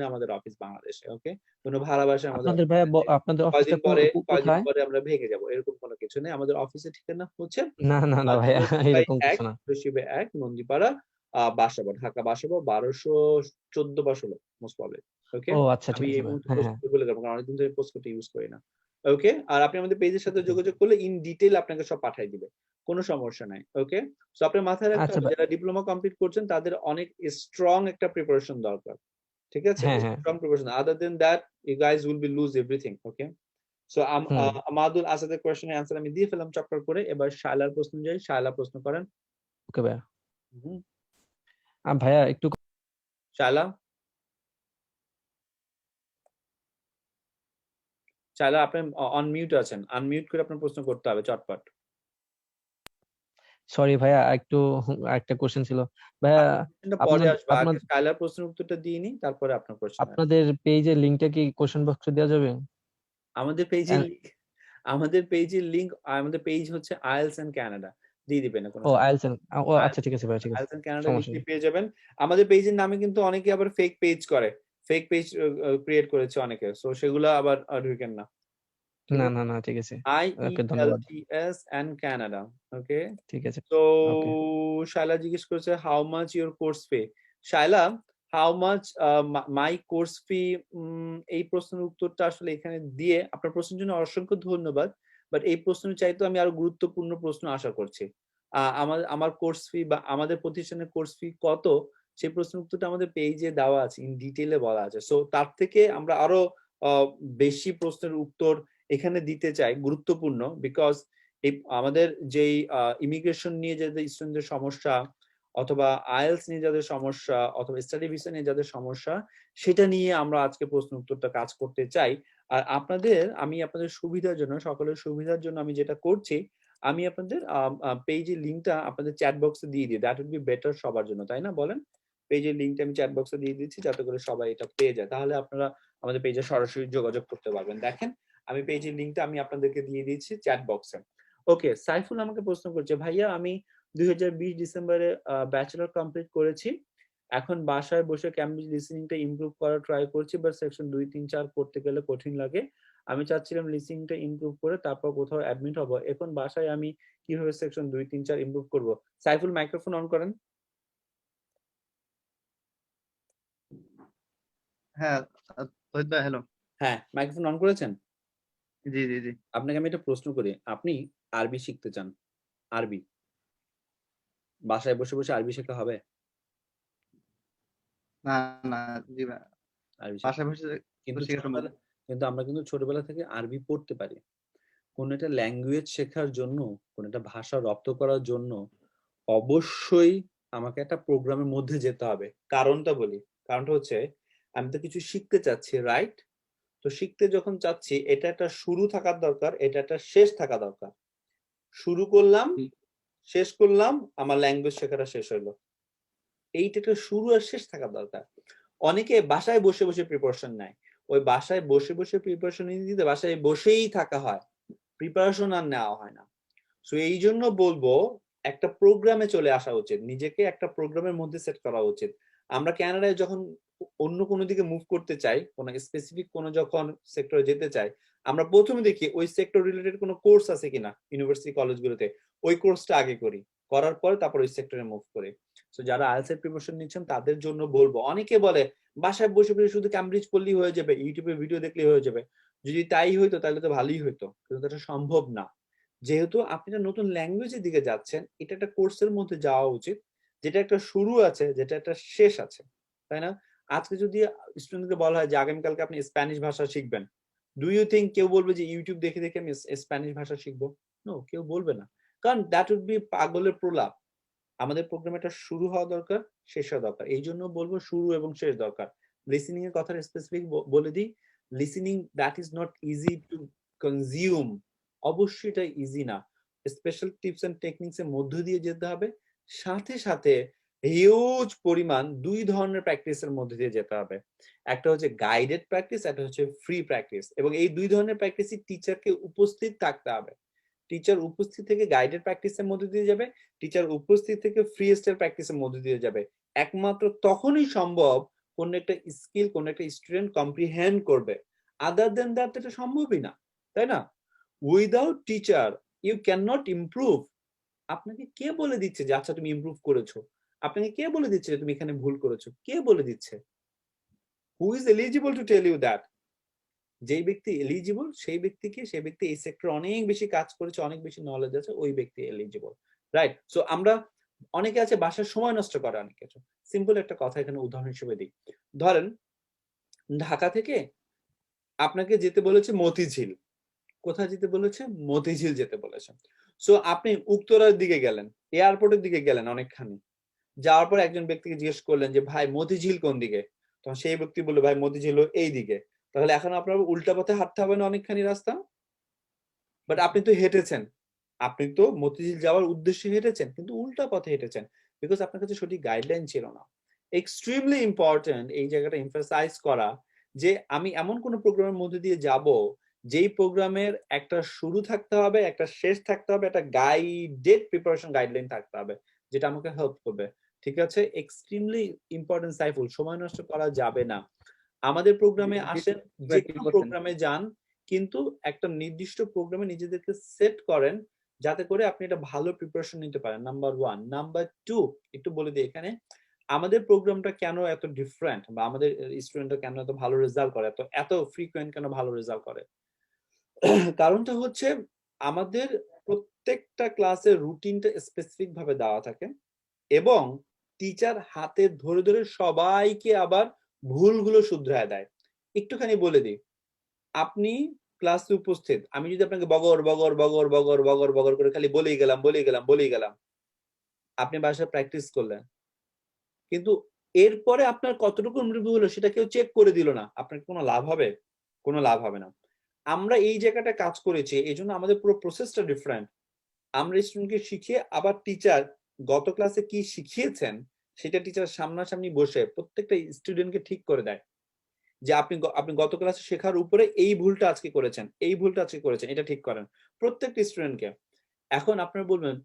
আমাদের অফিস বাংলাদেশে। ওকে, কোনো ভাড়া বাসায় আমাদের আপনাদের office ভাইয়া নেই। আপনাদের কয়দিন অফিসটা পরে কোথায়? আমরা ভেঙে যাব, এরকম কোনো কিছু নেই। আমাদের অফিসের ঠিকানা হচ্ছে না না না ভাইয়া, এরকম কিছু না। শিবে 1 নন্দীপাড়া, বাসাবো, ঢাকা বাসাবো 1214 বা 16 মোস্ট প্রবাবলি। ওকে, ও আচ্ছা, ঠিক আমি আছে এই ভাইয়া। মুহূর্তে হ্যাঁ, পোস্ট হ্যাঁ। করতে বলে যাবো, কারণ অনেকদিন ধরে পোস্ট করতে ইউজ করি না। ওকে, আর আপনি আমাদের পেজের সাথে যোগাযোগ করলে ইন ডিটেইল আপনাকে সব পাঠিয়ে দিবে, কোনো সমস্যা নাই। ওকে, সো আপনি মাথায় রাখতে আচ্ছা হবে ভাই। যারা ডিপ্লোমা কমপ্লিট করছেন তাদের অনেক স্ট্রং একটা প্রিপারেশন দরকার। ঠিক আছে, হ্যাঁ, হ্যাঁ। Strong preparation, other than that you guys will be lose everything. Okay, so hmm. Amadul আসাদের কোয়েশ্চেনের অ্যান্সার আমি দিয়ে ফেললাম চটপট করে। এবার শায়লার প্রশ্ন যাই, শায়লা প্রশ্ন করেন। ওকে ভাইয়া। হুম, ভাইয়া একটু শায়লা, শায়লা আপনি অনমিউট আছেন, আনমিউট করে আপনার প্রশ্ন করতে হবে চটপট। সরি ভাইয়া, একটা কোশ্চেন ছিল ভাইয়া। আপনার পরে আসবে, আগে আপনার শায়লার প্রশ্নের উত্তরটা দিয়ে নিই, তারপরে আপনার কোশ্চেন আসবে। আপনাদের পেজের লিংকটা কি কোশ্চেন বক্সে দেওয়া যাবে? আমাদের পেজের লিংক, আমাদের পেজ হচ্ছে আইএলস এন্ড কানাডা। দিয়ে দিবেন না কোনো ও আইএলটিএস ও আচ্ছা ঠিক আছে ভাই, ঠিক আছে, আইএলটিএস কানাডা সমস্যা লিখলে নেই। পেয়ে যাবেন। আমাদের পেজের নামে কিন্তু অনেকে আবার ফেক পেজ করে, ফেক পেজ ক্রিয়েট করেছে অনেকে, সো সেগুলো আবার ঢুকেন না, ঠিক না আছে? না না ঠিক আছে, ওকে ধন্যবাদ, IELTS and Canada, ওকে? ঠিক আছে, তো ওকে। শাইলা জিজ্ঞেস করেছে how much your course fee. Shaila, how much my course fee, এই প্রশ্নের উত্তরটা আসলে এখানে দিয়ে আপনার প্রশ্নের জন্য অসংখ্য ধন্যবাদ, বাট এই প্রশ্ন চাইতে আমি আরো গুরুত্বপূর্ণ প্রশ্ন আশা করছি। আমার কোর্স ফি বা আমাদের প্রতিষ্ঠানের কোর্স ফি কত, সেই প্রশ্নের উত্তরটা আমাদের পেজে দেওয়া আছে, ইন ডিটেইলে বলা আছে। সো তার থেকে আমরা আরো বেশি প্রশ্নের উত্তর এখানে দিতে চাই, গুরুত্বপূর্ণ, বিকজ এই আমাদের যেই ইমিগ্রেশন নিয়ে যাদের স্টুডেন্টদের সমস্যা, অথবা আইএলটিএস নিয়ে যাদের সমস্যা, অথবা স্টাডি ভিসা নিয়ে যাদের সমস্যা, সেটা নিয়ে আমরা আজকে প্রশ্ন উত্তরটা কাজ করতে চাই। আর আমি আপনাদের সুবিধার জন্য, সকলের সুবিধার জন্য আমি যেটা করছি, আমি আপনাদের পেজের লিঙ্কটা আপনাদের চ্যাট বক্সে দিয়ে দিই, দ্যাট উইল বি বেটার সবার জন্য, তাই না বলেন? পেজের লিঙ্কটা আমি চ্যাট বক্সে দিয়ে দিচ্ছি যাতে করে সবাই এটা পেয়ে যায়, তাহলে আপনারা আমাদের পেজে সরাসরি যোগাযোগ করতে পারবেন। দেখেন আমি পেজের লিঙ্কটা আমি আপনাদেরকে দিয়ে দিচ্ছি চ্যাট বক্সে। ওকে, সাইফুল আমাকে প্রশ্ন করছে, ভাইয়া আমি 2020 ডিসেম্বরে ব্যাচেলর কমপ্লিট করেছি, এখন বাসায় বসে ক্যামব্রিজ লিসেনিংটা ইমপ্রুভ করার ট্রাই করছি, বাট সেকশন 2, 3, 4 পড়তে গেলে কঠিন লাগে। আমি চাচ্ছিলাম লিসেনিংটা ইমপ্রুভ করে তারপর কোথাও অ্যাডমিট হব, এখন বাসায় আমি কিভাবে সেকশন 2, 3, 4 ইমপ্রুভ করব? সাইফুল মাইক্রোফোন অন করেন। হ্যাঁ তহিদ ভাই, হ্যালো। হ্যাঁ, মাইক্রোফোন অন করেছেন? জি জি জি। আপনাকে আমি একটা প্রশ্ন করি, আপনি আরবি শিখতে চান, আরবি বাসায় বসে বসে আরবি শেখা হবে? না না, জি ভাই, আরবি বাসায় বসে কিন্তু শেখা সম্ভব। আমরা কিন্তু ছোটবেলা থেকে আরবি পড়তে পারি। কোন একটা ল্যাঙ্গুয়েজ শেখার জন্য, কোন একটা ভাষা রপ্ত করার জন্য অবশ্যই আমাকে একটা প্রোগ্রামের মধ্যে যেতে হবে। কারণটা বলি, কারণটা হচ্ছে আমি তো কিছু শিখতে চাচ্ছি, রাইট? তো শিখতে যখন চাচ্ছি, এটা একটা শুরু থাকার দরকার, এটা একটা শেষ থাকা দরকার। শুরু করলাম, শেষ করলাম, আমার ল্যাঙ্গুয়েজ শেখাটা শেষ হলো। এইটা একটা শুরু আর শেষ থাকা দরকার। অনেকে বাসায় বসে বসে প্রিপারেশন নেয়, ওই বাসায় বসে বসে প্রিপারেশন নিতে বাসায় বসেই থাকা হয়, প্রিপারেশন আর নেওয়া হয় না। সো এই জন্য বলবো একটা প্রোগ্রামে চলে আসা উচিত, নিজেকে একটা প্রোগ্রামের মধ্যে সেট করা উচিত। আমরা কানাডায় যখন অন্য কোনো দিকে মুভ করতে চাই, কোনো স্পেসিফিক কোনো যখন সেক্টরে যেতে চাই, আমরা প্রথমে দেখি ওই সেক্টর রিলেটেড কোনো কোর্স আছে কিনা ইউনিভার্সিটি কলেজগুলোতে, ওই কোর্সটা আগে করি, করার পর তারপর ওই সেক্টরে মুভ করি। সো যারা আইএলটিএস এর প্রিপারেশন নিচ্ছেন তাদের জন্য বলবো, অনেকে বলে বাসায় বসে বসে শুধু ক্যামব্রিজ পড়লেই হয়ে যাবে, ইউটিউবে ভিডিও দেখলেই হয়ে যাবে। যদি তাই হইতো তাহলে তো ভালোই হইতো, কিন্তু এটা সম্ভব না। যেহেতু আপনি একটা নতুন ল্যাঙ্গুয়েজের দিকে যাচ্ছেন, এটা একটা কোর্সের মধ্যে যাওয়া উচিত, যেটা একটা শুরু আছে, যেটা একটা শেষ আছে, তাই না? আজকে যদি স্টুডেন্টকে বলা হয় যে আগামীকালকে আপনি স্প্যানিশ ভাষা শিখবেন, ডু ইউ থিঙ্ক কেউ বলবে যে ইউটিউব দেখে দেখে আমি স্প্যানিশ ভাষা শিখবো? নো, কেউ বলবে না, কারণ দ্যাট উড বি পাগলের প্রলাপ। আমাদের প্রোগ্রামে একটা শুরু হওয়া দরকার, শেষ হওয়া দরকার। এই জন্য বলবো শুরু এবং শেষ দরকার। লিসেনিং এর কথা স্পেসিফিক বলে দিই, listening that is not easy to consume, অবশ্যই এটা ইজি না। স্পেশাল টিপস এন্ড টেকনিক্স এর মধ্য দিয়ে যেতে হবে, সাথে সাথে হিউজ পরিমাণ 2 ধরনের প্র্যাকটিসের মধ্যে দিয়ে যেতে হবে। একটা হচ্ছে গাইডেড প্র্যাকটিস, একটা হচ্ছে ফ্রি প্র্যাকটিস, এবং এই 2 ধরনের প্র্যাকটিসই টিচারকে উপস্থিত থাকতে হবে। টিচার উপস্থিত থেকে গাইডেড প্র্যাকটিসের মধ্যে দিয়ে যাবে, টিচার উপস্থিত থেকে ফ্রি স্টাইল প্র্যাকটিসের মধ্যে দিয়ে যাবে। একমাত্র তখনই সম্ভব কোন একটা স্কিল কোন একটা স্টুডেন্ট কম্প্রিহেন্ড করবে, আদার দেন দ্যাট এটা সম্ভবই না, তাই না? Without teacher you can not improve. আপনাকে কে বলে দিচ্ছে যে আচ্ছা তুমি ইমপ্রুভ করেছো? আপনাকে কে বলে দিচ্ছে যে তুমি এখানে ভুল করেছো? কে বলে দিচ্ছে? Who is eligible to tell you that? যেই ব্যক্তি এলিজিবল সেই ব্যক্তি এই সেক্টরে অনেক বেশি কাজ করেছে, অনেক বেশি নলেজ আছে, ওই ব্যক্তি এলিজিবল, রাইট? সো আমরা অনেকে আছে বাসার সময় নষ্ট করে, অনেক কিছু। সিম্পল একটা কথা এখানে উদাহরণ হিসেবে দিই, ধরেন ঢাকা থেকে আপনাকে যেতে বলেছে মতিঝিল। কোথায় যেতে বলেছে? মতিঝিল যেতে বলেছে। সো আপনি উত্তরার দিকে গেলেন, এয়ারপোর্টের দিকে গেলেন অনেকখানি, যাওয়ার পর একজন ব্যক্তিকে জিজ্ঞেস করলেন যে ভাই মতিঝিল কোন দিকে? তখন সেই ব্যক্তি বললো ভাই মতিঝিল এই দিকে। তাহলে এখন আপনার উল্টা পথে হাঁটতে হবে না অনেকখানি রাস্তা? বাট আপনি তো হেঁটেছেন, আপনি তো মতিঝিল যাওয়ার উদ্দেশ্যে হেঁটেছেন, কিন্তু উল্টা পথে হেঁটেছেন, বিকজ আপনার কাছে সঠিক গাইডলাইন ছিল না। এক্সট্রিমলি ইম্পর্টেন্ট এই জায়গাটা এমফাসাইজ করা যে আমি এমন কোন প্রোগ্রামের মধ্যে দিয়ে যাব যেই প্রোগ্রামের একটা শুরু থাকতে হবে, একটা শেষ থাকতে হবে, একটা গাইডেড প্রিপারেশন গাইডলাইন থাকতে হবে, যেটা আমাকে হেল্প করবে। ঠিক আছে, এক্সট্রিমলি ইম্পর্টেন্ট সাইফুল, সময় নষ্ট করা যাবে না। আমাদের প্রোগ্রামে আসেন, যে কোনো প্রোগ্রামে যান, কিন্তু একটা নির্দিষ্ট প্রোগ্রামে নিজেদেরকে সেট করেন যাতে করে আপনি একটা ভালো প্রিপারেশন নিতে পারেন, নাম্বার 1। নাম্বার 2, একটু বলে দিই এখানে আমাদের প্রোগ্রামটা কেন এত ডিফারেন্ট, বা আমাদের স্টুডেন্টরা কেন এত ভালো রেজাল্ট করে, এত ফ্রিকোয়েন্ট কেন ভালো রেজাল্ট করে। কারণটা হচ্ছে আমাদের প্রত্যেকটা ক্লাসের রুটিনটা স্পেসিফিক ভাবে দেওয়া থাকে, এবং টিচার হাতে ধরে ধরে সবাইকে আবার ভুলগুলো শুধরায় দেয়। একটুখানি বলে দিই, আপনি ক্লাসে উপস্থিত, আমি যদি আপনাকে বগর বগর বগর বগর বগর বগর করে খালি বলেই গেলাম, আপনি বাসায় প্র্যাকটিস করলেন, কিন্তু এরপরে আপনার কতটুকু ইমপ্রুভ হলো সেটা কেউ চেক করে দিল না, আপনার কোনো লাভ হবে? কোনো লাভ হবে না। আমরা এই জায়গাটা কাজ করেছি, এই জন্য আমাদের পুরো প্রসেসটা ডিফারেন্ট। আমরা স্টুডেন্টকে শিখিয়ে আবার টিচার গত ক্লাসে কি শিখিয়েছেন সেটা টিচার সামনাসামনি বসে প্রত্যেকটা স্টুডেন্টকে ঠিক করে দেয়, যে আপনি গত ক্লাসে শেখার উপরে এই ভুলটা আজকে করেছেন, এই ভুলটা আজকে করেছেন, এটা ঠিক করেন প্রত্যেকটা স্টুডেন্টকে। এখন আপনারা বলবেন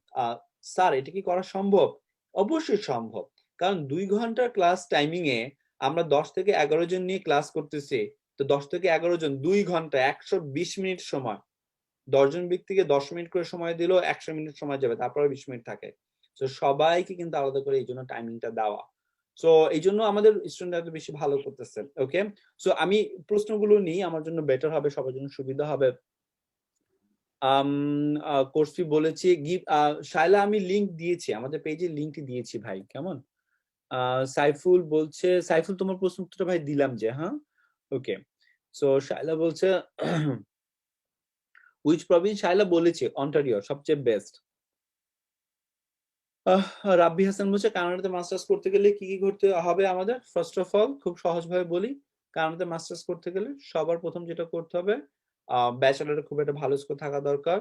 স্যার এটা কি করা সম্ভব? অবশ্যই সম্ভব, কারণ 2 ঘন্টার ক্লাস টাইমিং এ আমরা 10 থেকে 11 জন নিয়ে ক্লাস করতেছি। তো 10 থেকে 11 জন 2 ঘন্টা 120 মিনিট সময়, 10 জন ব্যক্তিকে 10 মিনিট করে সময় দিল, 100 মিনিট সময় যাবে, তারপরে 20 মিনিট থাকে। তো সবাইকে কিন্তু আলাদা করে এই জন্য টাইমিংটা দেওয়া। সো এই জন্য আমাদের স্টুডেন্টরা এত বেশি ভালো করতেছে। ওকে, সো আমি প্রশ্নগুলো নিই, আমার জন্য বেটার হবে, সবার জন্য সুবিধা হবে। কোর্স ফি বলেছি, শায়লা আমি লিংক দিয়েছি, আমাদের পেজে লিংকটি দিয়েছি ভাই, কেমন? সাইফুল বলছে, সাইফুল তোমার প্রশ্ন উত্তরটা ভাই দিলাম যে, হ্যাঁ ওকে। সো শায়লা বলছে হুইচ প্রভিন্স, শায়লা বলেছে অন্টারিও সবচেয়ে বেস্ট। রাব্বি হাসান বলছে কানাডাতে মাস্টার্স করতে গেলে কি কি করতে হবে আমাদের? ফার্স্ট অফ অল খুব সহজভাবে বলি, কানাডাতে মাস্টার্স করতে গেলে সবার প্রথম যেটা করতে হবে, ব্যাচেলরে খুব একটা ভালো স্কোর থাকা দরকার,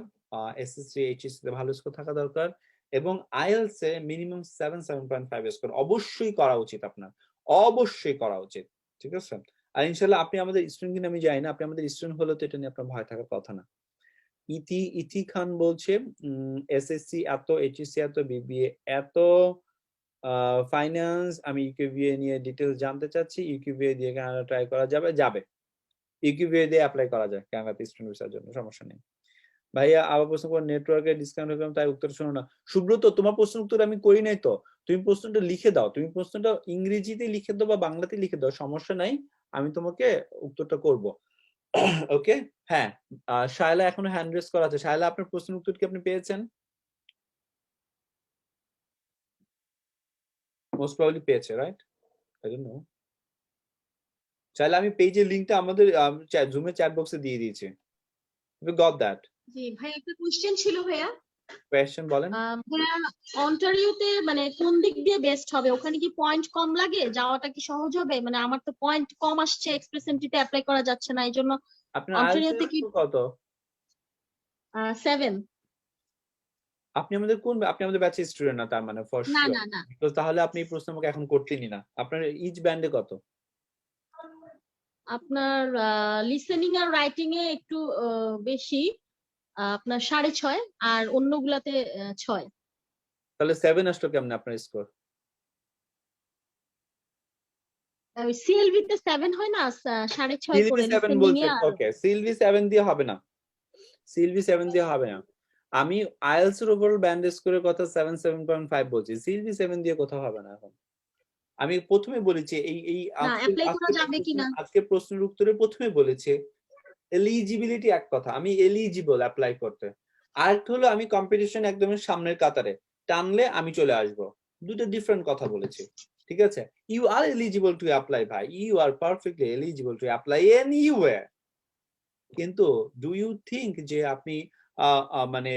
এসএসসি এইচএসসি তে ভালো স্কোর থাকা দরকার, এবং আইএলটিএস এ মিনিমাম 7.5 স্কোর অবশ্যই করা উচিত আপনার, অবশ্যই করা উচিত। ঠিক আছে, আর ইনশাআল্লাহ আপনি আমাদের স্টুডেন্ট কিনা আমি জানি না, আপনি আমাদের স্টুডেন্ট হলে তো এটা নিয়ে আপনার ভয় থাকার কথা না। ইতি খান বলছে এসএসসি এত, এইচএসসি এত, বিবিএ এত, ফাইন্যান্স, আমি ইউকিউবিএ নিয়ে ডিটেলস জানতে চাচ্ছি, ইউকিউবিএ দিয়ে কানাডা ট্রাই করা যাবে? যাবে, ইউকিউবিএ দিয়ে অ্যাপ্লাই করা যায় কানাডাতে স্টুডেন্ট ভিসার জন্য, সমস্যা নেই। ভাইয়া আবার প্রশ্ন করে নেটওয়ার্কের ডিসকাউন্ট হলাম তাই উত্তর শোনো না। সুব্রত তোমার প্রশ্ন উত্তর আমি করি নাই তো, তুমি প্রশ্নটা লিখে দাও, তুমি প্রশ্নটা ইংরেজিতে লিখে দাও বা বাংলাতে লিখে দাও, সমস্যা নাই, আমি তোমাকে উত্তরটা করব। ওকে, হ্যাঁ, শায়লা এখনো হ্যান্ড রেজ করা আছে। শায়লা আপনার প্রশ্নের উত্তর কি আপনি পেয়েছেন? মোস্ট প্রবাবলি পেয়েছে, রাইট? I don't know. চাইলে আমি পেজের লিংকটা আমাদের জুমের চ্যাট বক্সে দিয়ে দিয়েছি। You got that? জি ভাই, একটা কোশ্চেন ছিল ভাইয়া। কোয়েশ্চেন বলেন। ভাইয়া অন্টারিওতে মানে কোন দিক দিয়ে বেস্ট হবে? ওখানে কি পয়েন্ট কম লাগে, যাওয়াটা কি সহজ হবে? মানে আমার তো পয়েন্ট কম আসছে, এক্সপ্রেস এন্ট্রিতে অ্যাপ্লাই করা যাচ্ছে না, এইজন্য আপনার অন্টারিওতে কি কত? 7? আপনি আমাদের ব্যাচের স্টুডেন্ট না তার মানে, ফর না শিওর। না না, তো তাহলে আপনি এই প্রশ্ন আমাকে এখন করতেনই না। আপনার ইচ ব্যান্ডে কত? আপনার লিসেনিং আর রাইটিং এ একটু বেশি, আপনার 6.5, আর অন্যগুলাতে 6। তাহলে 7 আসলো কেমনে আপনার স্কোর? সিএলভি তে 7 হয় না, 6.5 করে সিএলভি 7 লিসেনিং এ। বলছেন, আর ওকে, সিএলভি 7 দিয়ে হবে না, সিএলভি 7 দিয়ে হবে না। আমি আইএলটিএস এর ওভারঅল ব্যান্ড স্কোরের কথা 7.5 বলছি, সিএলভি 7 দিয়ে কোথাও হবে না এখন। আমি প্রথমে বলেছি এই না, অ্যাপ্লাই করা যাবে কিনা। আজকে প্রশ্নের উত্তরে প্রথমে বলেছি এলিজিবিলিটি এক কথা, আমি এলিজিবল অ্যাপ্লাই করতে, আর হলো আমি কম্পিটিশন একদম সামনের কাতারে, টানলে আমি চলে আসব, দুটো ডিফারেন্ট কথা বলেছি। ঠিক আছে, you are eligible to apply ভাই, you are perfectly eligible to apply anyway, কিন্তু ডু ইউ থিঙ্ক যে আপনি মানে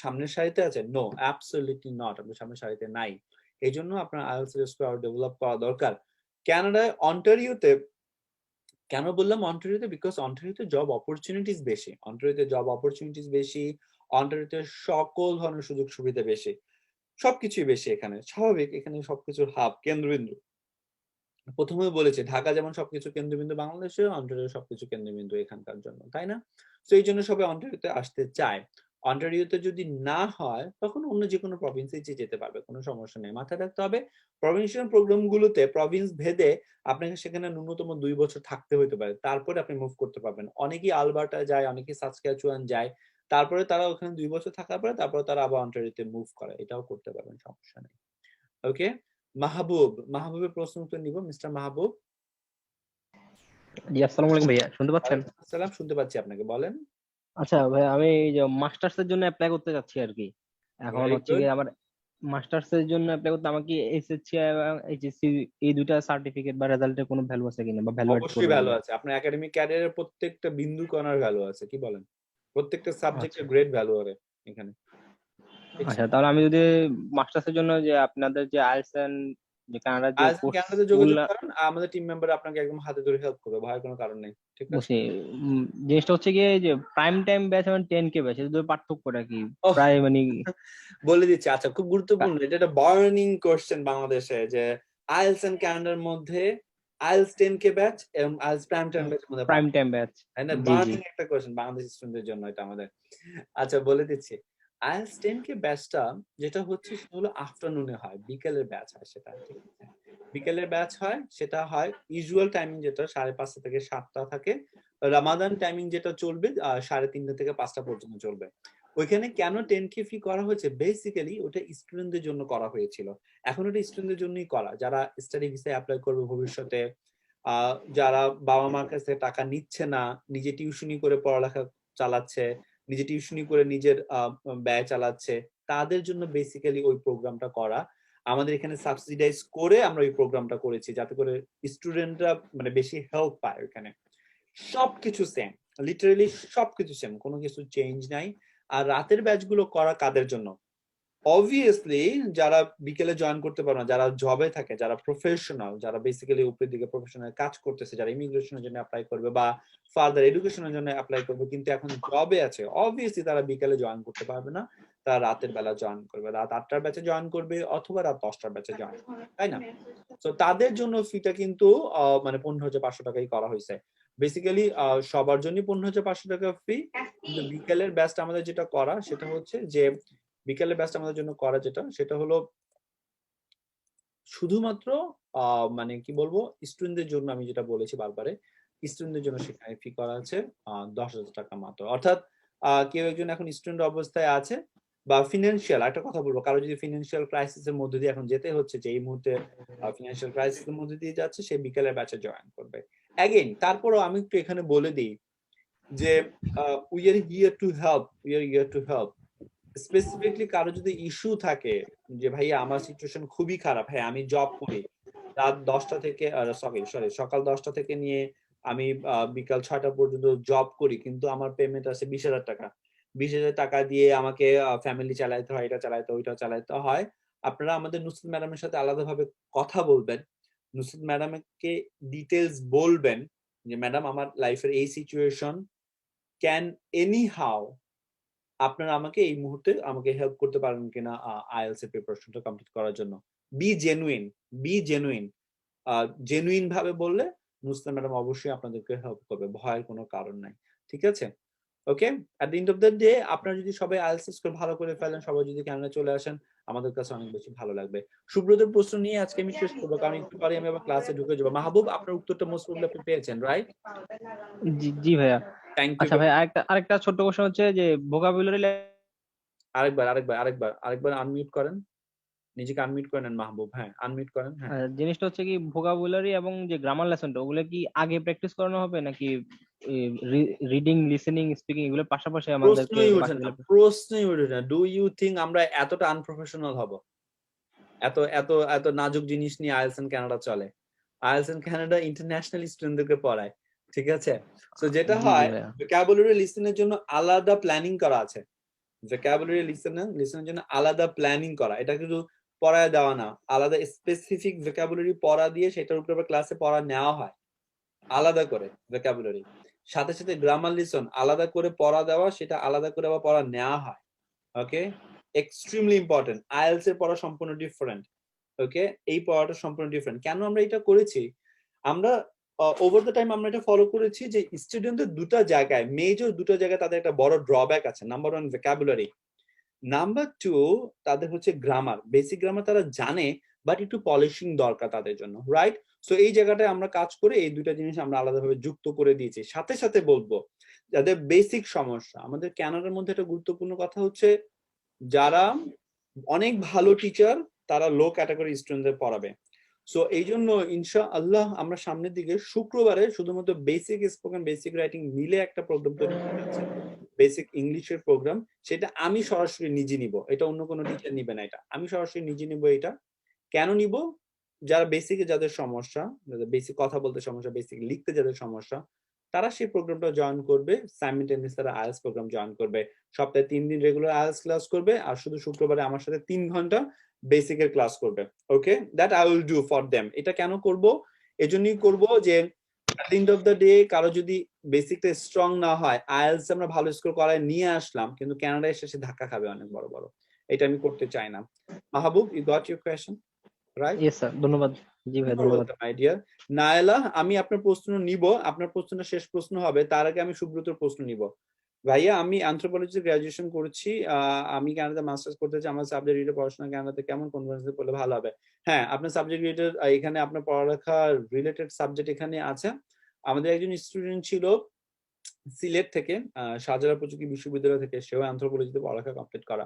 সামনের সারিতে আছেন? নো, অ্যাবসলিউটলি নট, আপনি সামনের সারিতে নাই। এই জন্য আপনার আইএলটিএস স্কোর ডেভেলপ করা দরকার। কানাডায় অন্টারিওতে কেন বললাম অন্টারিওতে? বিকজ অন্টারিওতে জব অপরচুনিটিস বেশি, অন্টারিওতে সকল ধরনের সুযোগ সুবিধা বেশি, সবকিছুই বেশি এখানে, স্বাভাবিক, এখানে সবকিছুর হাব, কেন্দ্রবিন্দু। প্রথমে বলেছে ঢাকা যেমন সবকিছু কেন্দ্রবিন্দু, বাংলাদেশে অন্টারিও সবকিছু কেন্দ্রবিন্দু এখানকার জন্য, তাই না? তো এই জন্য সবাই অন্টারিওতে আসতে চায়। অন্টারিওতে যদি না হয় তখন অন্য যে কোনো প্রভিন্সে যেতে পারবে, কোনো সমস্যা নেই। মাথায় রাখতে হবে প্রভিন্সিয়াল প্রোগ্রামগুলোতে প্রভিন্স ভেদে আপনাকে সেখানে ন্যূনতম 2 বছর থাকতে হতে পারে, তারপরে আপনি মুভ করতে পারবেন। অনেকেই আলবার্টা যায়, অনেকেই সাসক্যাচুয়ান যায়, তারপরে তারা ওখানে 2 বছর থাকার পরে তারপরে তারা আবার অন্টারিওতে মুভ করে, এটাও করতে পারবেন, সমস্যা নেই। ওকে, মাহবুবের প্রশ্ন উত্তর নিব। মিস্টার মাহবুব। জি, আসসালামু আলাইকুম ভাইয়া, শুনতে পাচ্ছেন? সালাম, শুনতে পাচ্ছি আপনাকে, বলেন। আচ্ছা ভাইয়া, আমি এই যে মাস্টার্স এর জন্য অ্যাপ্লাই করতে যাচ্ছি আর কি। এখন ভেরি হচ্ছে গুড। কি আমার মাস্টার্স এর জন্য অ্যাপ্লাই করতে আমাকে এসএসসি এবং এইচএসসি এই দুইটা সার্টিফিকেট বা রেজাল্টের কোনো ভ্যালু আছে কিনা বা ভ্যালু অ্যাড অবশ্যই করবে ভ্যালু কিনা? আছে, আপনার একাডেমিক ক্যারিয়ারের প্রত্যেকটা বিন্দু কণার ভ্যালু আছে, কি বলেন? প্রত্যেকটা আচ্ছা সাবজেক্টের গ্রেট ভ্যালু আছে এখানে, ঠিক আছে? আচ্ছা, তাহলে আমি যদি মাস্টার্স এর জন্য যে আপনাদের যে আইএলটিএস এন্ড যে কানাডার যে আজ কোর্স ক্যানাডাতে যোগাযোগ গুলা করেন, আমাদের টিম মেম্বার আপনাকে একদম হাতে ধরে হেল্প করবে, ভয়ের কোনো কারণ নেই, ঠিক আছে? বুঝছি। জিনিসটা হচ্ছে গিয়ে যে প্রাইম টাইম ব্যাচ এবং 10K ব্যাচ এর দুটোর পার্থক্যটা কি? ওহ, প্রায় মানে বলে দিচ্ছি। আচ্ছা, খুব গুরুত্বপূর্ণ, এটা একটা বার্নিং কোশ্চেন বাংলাদেশে, যে আইএলটিএস এন্ড কানাডার মধ্যে আইএলটিএস 10K ব্যাচ এবং আইএলটিএস প্রাইম টাইম ব্যাচের মধ্যে প্রাইম টাইম ব্যাচ। তাই না? জি জি। বার্নিং একটা কোশ্চেন বাংলাদেশ স্টুডেন্টদের জন্য এটা আমাদের। আচ্ছা, বলে দিচ্ছি। আইএলটিএস 10K ব্যাচটা যেটা হচ্ছে সেটা হলো আফটারনুনে হয়, বিকেলের ব্যাচ হয় সেটা, ঠিক আছে? বিকেলের ব্যাচ হয়, সেটা হয় ইউজুয়াল টাইমিং যেটা 5:30 থেকে 7টা থাকে। রামাদান টাইমিং যেটা চলবে 3:30 থেকে 5টা পর্যন্ত চলবে। ওইখানে কেন 10K ফি করা হয়েছে? বেসিক্যালি ওটা স্টুডেন্টদের জন্য করা হয়েছিল। এখন ওটা স্টুডেন্টদের জন্যই করা, যারা স্টাডি ভিসায় অ্যাপ্লাই করবে ভবিষ্যতে, যারা বাবা মার কাছে টাকা নিচ্ছে না, নিজে টিউশনি করে পড়ালেখা চালাচ্ছে, নিজে টিউশনি করে নিজের ব্যয় চালাচ্ছে, তাদের জন্য বেসিক্যালি ওই প্রোগ্রামটা করা। আমাদের এখানে সাবসিডাইজ করে আমরা ওই প্রোগ্রামটা করেছি, যাতে করে স্টুডেন্টরা মানে বেশি হেল্প পায়। ওখানে সবকিছু সেম, লিটারালি সবকিছু সেম, কোনো কিছু চেঞ্জ নাই। আর রাতের ব্যাচগুলো করা কাদের জন্য? অবভিয়াসলি যারা বিকেলে জয়েন করতে পারে না, যারা জবে থাকে, যারা প্রফেশনাল, যারা বেসিক্যালি উপরের দিকে প্রফেশনাল কাজ করতেছে, যারা ইমিগ্রেশনের জন্য অ্যাপ্লাই করবে বা ফার্দার এডুকেশনের জন্য অ্যাপ্লাই করবে কিন্তু এখন জবে আছে, অবভিয়াসলি তারা বিকেলে জয়েন করতে পারবে না, তারা রাতের বেলা জয়েন করবে, রাত 8টার ব্যাচে জয়েন করবে অথবা রাত 10টার ব্যাচে জয়েন করবে, তাই না? তো তাদের জন্য ফিটা কিন্তু মানে 15,500 টাকাই করা হয়েছে। বেসিক্যালি সবার জন্য 15,500 টাকা ফি, কিন্তু বিকেলের ব্যাচটা আমাদের যেটা করা সেটা হচ্ছে যে বিকেলের ব্যাচটা আমাদের জন্য করা যেটা সেটা হলো শুধুমাত্র মানে কি বলবো, স্টুডেন্টদের জন্য। আমি যেটা বলেছি বারবারে, স্টুডেন্টদের জন্য সেখানে ফি করা আছে 10,000 টাকা মাত্র। অর্থাৎ কেউ একজন এখন স্টুডেন্ট অবস্থায় আছে বা ফিনান্সিয়াল, একটা কথা বলবো, কারো যদি ফিনান্সিয়াল ক্রাইসিসের মধ্যে দিয়ে এখন যেতে হচ্ছে, যে এই মুহূর্তে ফিনান্সিয়াল ক্রাইসিসের মধ্যে দিয়ে যাচ্ছে, সে বিকেলের ব্যাচে জয়েন করবে। অ্যাগেইন তারপরও আমি একটু এখানে বলে দিই যে we are here to help, we are here to help. Specifically কারো যদি ইস্যু থাকে যে ভাইয়া আমার সিচুয়েশন খুবই খারাপ, হ্যাঁ আমি জব করি, রাত 10টা থেকে সকাল 10টা থেকে নিয়ে আমি বিকাল 6টা পর্যন্ত জব করি, কিন্তু আমার পেমেন্ট আছে 20,000 টাকা, 20,000 টাকা দিয়ে আমাকে ফ্যামিলি চালাইতে হয়, এটা চালাইতে ওইটা চালাইতে হয়। আপনারা আমাদের নুসরাত ম্যাডামের সাথে আলাদাভাবে কথা বলবেন, নুসরাত ম্যাডামকে ডিটেলস বলবেন যে ম্যাডাম আমার লাইফের এই সিচুয়েশন, ক্যান এনি হাউ আপনারা আমাকে এই মুহূর্তে আমাকে হেল্প করতে পারবেন কিনা আইএলটিএস এর প্রিপারেশনটা কমপ্লিট করার জন্য। বি জেনুইন, জেনুইন ভাবে বললে নুসরাত ম্যাডাম অবশ্যই আপনাদেরকে হেল্প করবে, ভয়ের কোনো কারণ নাই, ঠিক আছে? Okay, at the end of the day আপনারা যদি সবাই আইএলটিএস স্কোর ভালো করে ফেলেন, সবাই যদি ক্যানাডা চলে আসেন, আমাদের কাছে অনেক বেশি ভালো লাগবে। সুব্রতের প্রশ্ন নিয়ে আজকে আমি শেষ করবো, কারণ একটু পরে আমি আবার ক্লাসে ঢুকে যাবো। মাহবুব, আপনার উত্তরটা মোস্ট প্রবলি আপনি পেয়েছেন, রাইট? জি জি ভাইয়া। Thank you. আচ্ছা ভাই, আরেকটা ছোট্ট কোশ্চেন হচ্ছে যে ভোকাবুলারি আরেকবার আনমিউট করেন, নিজেকে আনমিউট করে নেন মাহবুব। হ্যাঁ, আনমিউট করেন। হ্যাঁ, জিনিসটা হচ্ছে কি ভোকাবুলারি এবং যে গ্রামার লেসনটা ওগুলো কি আগে প্র্যাকটিস করানো হবে নাকি রিডিং লিসেনিং স্পিকিং এগুলোর পাশাপাশি আমাদেরকে প্রশ্নই ওঠে না। ডু ইউ থিঙ্ক আমরা এতটা আনপ্রফেশনাল হব? এত এত এত নাজুক জিনিস নিয়ে আইএলটিএস এন্ড কানাডা চলে। আইএলটিএস এন্ড কানাডা ইন্টারন্যাশনাল স্টুডেন্টদেরকে পড়ায়, ঠিক আছে? সো যেটা হয়, ভোকাবুলারি লিসেনের জন্য আলাদা প্ল্যানিং করা আছে, ভোকাবুলারি লিসেনের জন্য আলাদা প্ল্যানিং করা, এটা কিন্তু পড়ায় দেওয়া না, আলাদা স্পেসিফিক ভোকাবুলারি পড়া দিয়ে সেটার উপরে ক্লাসে পড়া নেওয়া হয় আলাদা করে ভোকাবুলারি, সাথে সাথে গ্রামার লিসন আলাদা করে পড়া দেওয়া, সেটা আলাদা করে আবার পড়া নেওয়া হয়। ওকে, এক্সট্রিমলি ইম্পর্টেন্ট। আইএলটিএস এর পড়া সম্পূর্ণ ডিফারেন্ট, ওকে, এই পড়াটা সম্পূর্ণ ডিফারেন্ট। কেন আমরা এটা করেছি? আমরা ওভার দ্য টাইম আমরা এটা ফলো করেছি যে স্টুডেন্টদের দুটো জায়গায়, মেজর দুটো জায়গায় তাদের একটা বড় ড্রব্যাক আছে। নাম্বার 1 ভোকাবুলারি, নাম্বার 2 তাদের হচ্ছে গ্রামার, বেসিক গ্রামার তারা জানে বাট একটু পলিশিং দরকার তাদের জন্য, রাইট? সো এই জায়গাটায় আমরা কাজ করে এই দুইটা জিনিস আমরা আলাদাভাবে যুক্ত করে দিয়েছি। সাথে সাথে বলবো যাদের বেসিক সমস্যা, আমাদের ক্যানাডার মধ্যে একটা গুরুত্বপূর্ণ কথা হচ্ছে যারা অনেক ভালো টিচার তারা লো ক্যাটাগরি স্টুডেন্টদের পড়াবে। সো এই জন্য ইনশাআল্লাহ আমরা সামনের দিকে শুক্রবারে শুধুমাত্র বেসিক স্পোকেন, বেসিক রাইটিং মিলে একটা প্রোগ্রাম তৈরি করতে যাচ্ছি, বেসিক ইংলিশের প্রোগ্রাম। সেটা আমি সরাসরি নিজে নিব, এটা অন্য কোনো টিচার নিবে না, এটা আমি সরাসরি নিজে নিব। এটা কেন নিব? যারা বেসিকে যাদের সমস্যা, যাদের বেসিক কথা বলতে সমস্যা, বেসিক লিখতে যাদের সমস্যা, তারা সেই প্রোগ্রামটা জয়েন করবে। সাইমultaneously তারা আইএলটিএস প্রোগ্রাম জয়েন করবে, সপ্তাহে 3 দিন রেগুলার আইএলটিএস ক্লাস করবে, আর শুধু শুক্রবারে আমার সাথে 3 ঘন্টা বেসিকের ক্লাস করবে। Okay, that I will do for them. এটা কেন করব? এজন্যই করব যে at the end of the day কারো যদি বেসিকটা স্ট্রং না হয়, আইএলটিএস আমরা ভালো স্কোর করায় নিয়ে আসলাম, কিন্তু কানাডায় এসে সে ধাক্কা খাবে অনেক বড় বড়। এটা আমি করতে চাই না। Mahbub, you got your question right? Yes sir, ধন্যবাদ। জি ভাই, ধন্যবাদ। মাই ডিয়ার নায়লা, আমি আপনার প্রশ্ন নিব, আপনার প্রশ্নটা শেষ প্রশ্ন হবে, তার আগে আমি সুব্রতর প্রশ্ন নিব। ভাইয়া, আমি অ্যানথ্রোপোলজি গ্রাজুয়েশন করেছি, আমি কানাডা মাস্টার্স করতে চাই। আমার সাবজেক্ট রিলেটেড পড়াশোনা কানাডাতে কেমন কনভার্সেন্সে পড়লে ভালো হবে? হ্যাঁ, আপনার সাবজেক্ট রিলেটেড এখানে আপনার পড়ালেখা রিলেটেড সাবজেক্ট এখানে আছে। আমাদের একজন স্টুডেন্ট ছিল সিলেট থেকে, শাহজালাল প্রযুক্তি বিশ্ববিদ্যালয় থেকে, সেও অ্যানথ্রোপোলজিতে পড়ালেখা কমপ্লিট করা।